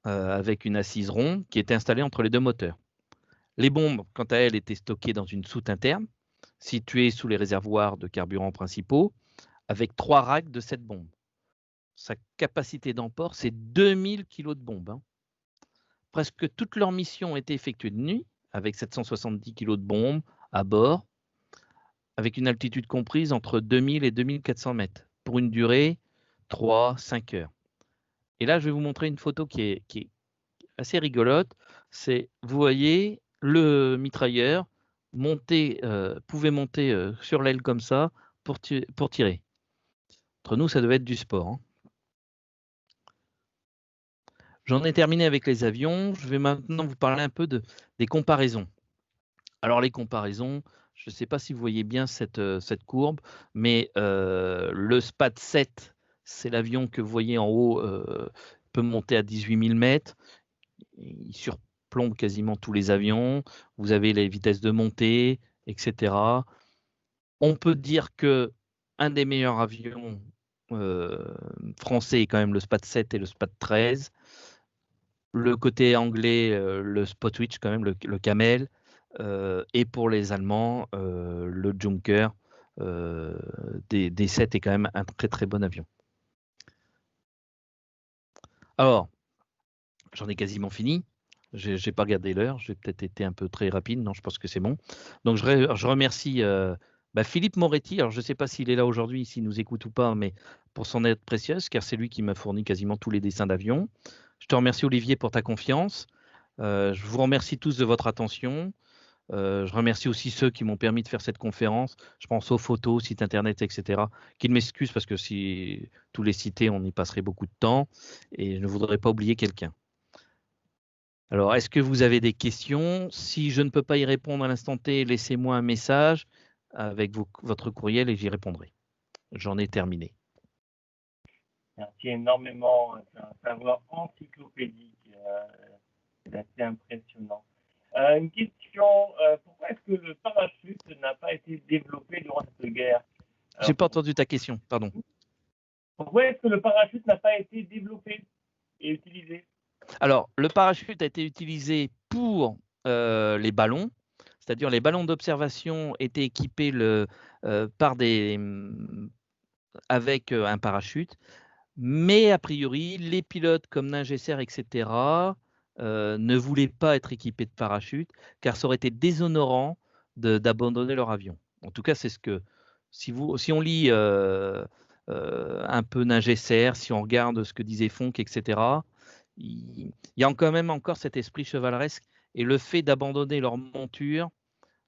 avec une assise ronde qui était installée entre les 2 moteurs. Les bombes, quant à elles, étaient stockées dans une soute interne, située sous les réservoirs de carburant principaux, avec 3 racks de 7 bombes. Sa capacité d'emport, c'est 2000 kg de bombes. Presque toutes leurs missions étaient effectuées de nuit, avec 770 kg de bombes à bord, avec une altitude comprise entre 2000 et 2400 mètres, pour une durée 3-5 heures. Et là, je vais vous montrer une photo qui est assez rigolote. Vous voyez, le mitrailleur pouvait monter sur l'aile comme ça pour tirer. Entre nous, ça devait être du sport. J'en ai terminé avec les avions. Je vais maintenant vous parler un peu des comparaisons. Alors les comparaisons, je ne sais pas si vous voyez bien cette courbe, mais le SPAD 7, c'est l'avion que vous voyez en haut, peut monter à 18 000 mètres. Il surplombe quasiment tous les avions. Vous avez les vitesses de montée, etc. On peut dire que un des meilleurs avions français est quand même le SPAT 7 et le SPAT 13. Le côté anglais, le Spotwitch quand même, le Camel. Et pour les Allemands, le Junker des 7 est quand même un très très bon avion. Alors, j'en ai quasiment fini. J'ai pas regardé l'heure, j'ai peut-être été un peu très rapide. Non, je pense que c'est bon. Donc je remercie Philippe Moretti. Alors je ne sais pas s'il est là aujourd'hui, s'il nous écoute ou pas, mais pour son aide précieuse, car c'est lui qui m'a fourni quasiment tous les dessins d'avion. Je te remercie Olivier pour ta confiance. Je vous remercie tous de votre attention. Je remercie aussi ceux qui m'ont permis de faire cette conférence. Je pense aux photos, sites internet, etc. Qu'ils m'excusent parce que si tous les cités, on y passerait beaucoup de temps et je ne voudrais pas oublier quelqu'un. Alors, est-ce que vous avez des questions? Si je ne peux pas y répondre à l'instant T, laissez-moi un message avec votre courriel et j'y répondrai. J'en ai terminé. Merci énormément. C'est un savoir encyclopédique. C'est assez impressionnant. Une question, pourquoi est-ce que le parachute n'a pas été développé durant cette guerre? J'ai pas entendu ta question, pardon. Pourquoi est-ce que le parachute n'a pas été développé et utilisé? Alors, le parachute a été utilisé pour les ballons, c'est-à-dire les ballons d'observation étaient équipés avec un parachute, mais a priori, les pilotes comme Ningesser, etc., ne voulaient pas être équipés de parachute, car ça aurait été déshonorant d'abandonner leur avion. En tout cas, c'est ce que, si on lit un peu Ningesser, si on regarde ce que disait Fonck, etc., il y a quand même encore cet esprit chevaleresque, et le fait d'abandonner leur monture,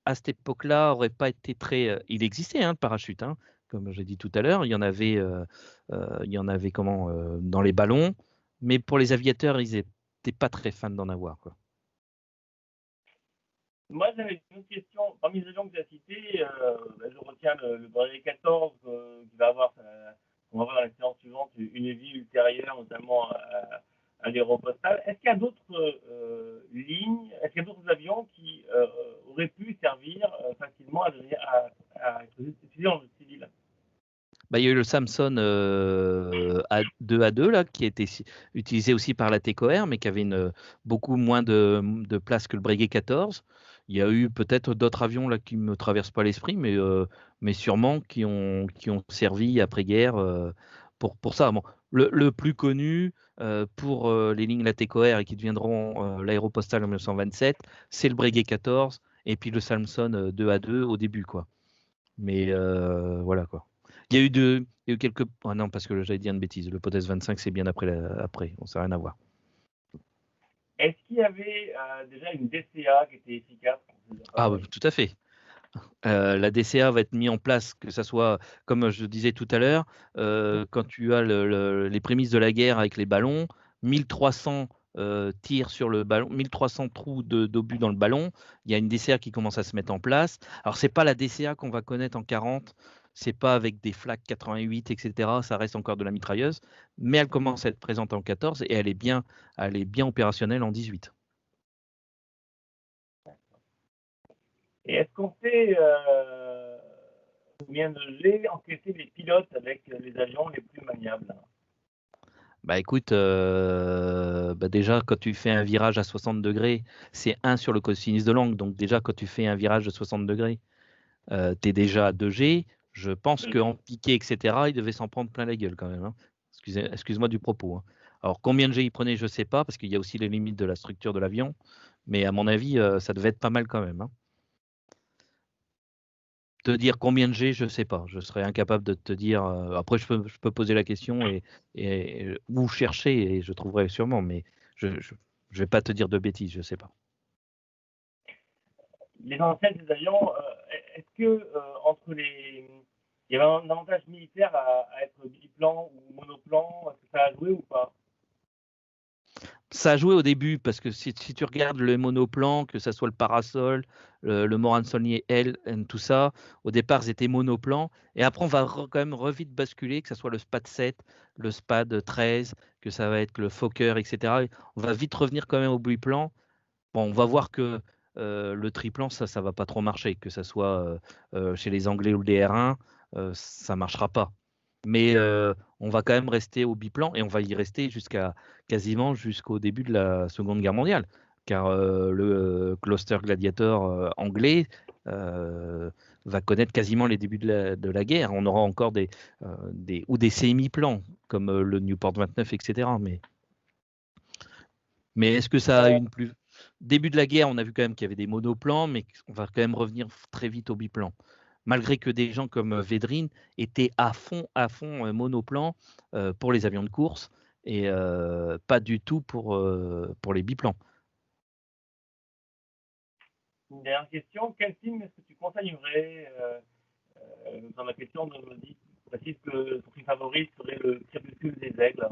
à cette époque-là, aurait pas été très... il existait, le parachute, comme j'ai dit tout à l'heure, il y en avait dans les ballons, mais pour les aviateurs, ils n'étaient pas très fans d'en avoir, quoi. Moi, j'avais une autre question. Parmi les avions que tu as cités, je retiens le Brevet 14 qui va avoir, on va voir dans la séance suivante, une vie ultérieure, notamment à l'Aéropostale. Est-ce qu'il y a d'autres lignes, est-ce qu'il y a d'autres avions qui auraient pu servir facilement à être utilisés en civil? Il y a eu le Samson A2A2 là, qui a été utilisé aussi par la TECOR, mais qui avait beaucoup moins de place que le Breguet 14. Il y a eu peut-être d'autres avions là qui ne me traversent pas l'esprit, mais sûrement qui ont servi après-guerre pour ça. Bon, le plus connu pour les lignes la TECOR et qui deviendront l'Aéropostale en 1927, c'est le Breguet 14 et puis le Samson 2A2 au début, quoi. Mais voilà, quoi. Il y a eu quelques... Oh non, parce que j'allais dire une bêtise. Le Podest 25, c'est bien après. On ne rien à voir. Est-ce qu'il y avait déjà une DCA qui était efficace? Ah, oui, tout à fait. La DCA va être mise en place, que ça soit, comme je disais tout à l'heure, quand tu as les prémices de la guerre avec les ballons, 1300 tirs sur le ballon, 1300 trous d'obus dans le ballon, il y a une DCA qui commence à se mettre en place. Alors, c'est pas la DCA qu'on va connaître en 40, c'est pas avec des flak 88, etc. Ça reste encore de la mitrailleuse, mais elle commence à être présente en 14 et elle est bien opérationnelle en 18. Et est-ce qu'on sait combien de G encaissaient les pilotes avec les avions les plus maniables? Écoute, déjà quand tu fais un virage à 60 degrés, c'est 1 sur le cosinus de l'angle. Donc déjà quand tu fais un virage de 60 degrés, tu es déjà à 2G. Je pense qu'en piqué, etc., il devait s'en prendre plein la gueule quand même. Excuse-moi du propos. Alors combien de G il prenait, je ne sais pas, parce qu'il y a aussi les limites de la structure de l'avion. Mais à mon avis, ça devait être pas mal quand même. Te dire combien de G, je ne sais pas. Je serais incapable de te dire. Après, je peux poser la question et ou chercher et je trouverai sûrement, mais je ne vais pas te dire de bêtises, je ne sais pas. Les ancêtres des avions, est-ce que entre les. Il y avait un avantage militaire à être biplan ou monoplan? Est-ce que ça a joué ou pas? Ça a joué au début parce que si tu regardes le monoplan, que ça soit le Parasol, le Morane Saulnier L, tout ça, au départ c'était monoplan et après on va quand même vite basculer, que ça soit le SPAD 7, le SPAD 13, que ça va être le Fokker, etc. On va vite revenir quand même au biplan. Bon, on va voir que le triplan, ça va pas trop marcher, que ça soit chez les Anglais ou le DR1. ça marchera pas. Mais on va quand même rester au biplan et on va y rester quasiment jusqu'au début de la Seconde Guerre mondiale, car le Gloucester Gladiator anglais va connaître quasiment les débuts de la guerre. On aura encore des semi-plans comme le Newport 29, etc. Mais est-ce que ça a une plus début de la guerre, on a vu quand même qu'il y avait des monoplans, mais on va quand même revenir très vite au biplan. Malgré que des gens comme Védrine étaient à fond monoplan pour les avions de course et pas du tout pour les biplans. Une dernière question, quel film est-ce que tu conseillerais dans la question, on me dit précise que ton film favori serait Le Crépuscule des Aigles.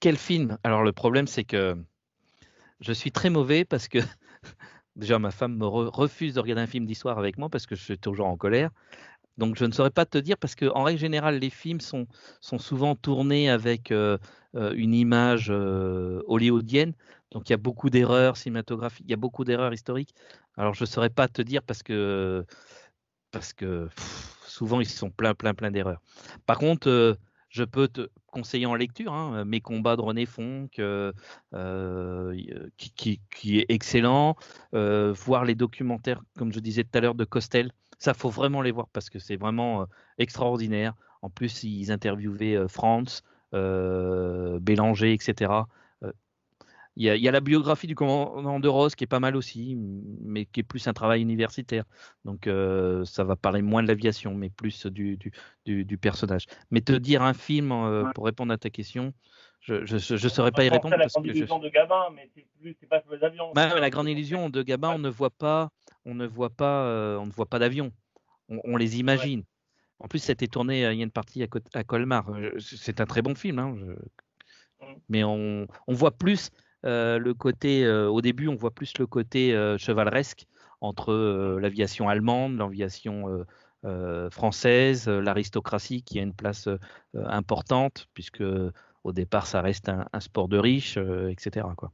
Quel film? Alors le problème c'est que je suis très mauvais parce que déjà ma femme me refuse de regarder un film d'histoire avec moi parce que je suis toujours en colère. Donc je ne saurais pas te dire parce qu'en règle générale, les films sont souvent tournés avec une image hollywoodienne. Donc il y a beaucoup d'erreurs cinématographiques, il y a beaucoup d'erreurs historiques. Alors je ne saurais pas te dire parce que souvent ils sont plein d'erreurs. Par contre, je peux te conseiller en lecture Mes combats de René Fonck, qui est excellent. Voir les documentaires, comme je disais tout à l'heure, de Costel. Ça, faut vraiment les voir parce que c'est vraiment extraordinaire. En plus, ils interviewaient Franz, Bélanger, etc. Il y a la biographie du commandant de Ross qui est pas mal aussi, mais qui est plus un travail universitaire. Donc ça va parler moins de l'aviation, mais plus du personnage. Mais te dire un film pour répondre à ta question, je ne saurais pas y répondre La parce grande que illusion de Gabin, mais c'est pas sur les avions. La grande illusion de Gabin, on ne voit pas d'avion. On les imagine. En plus, c'était tourné, il y a une partie à Colmar. C'est un très bon film, mais on voit plus le côté, au début, on voit plus le côté chevaleresque entre l'aviation allemande, l'aviation française, l'aristocratie qui a une place importante, puisque au départ, ça reste un sport de riches, etc., quoi.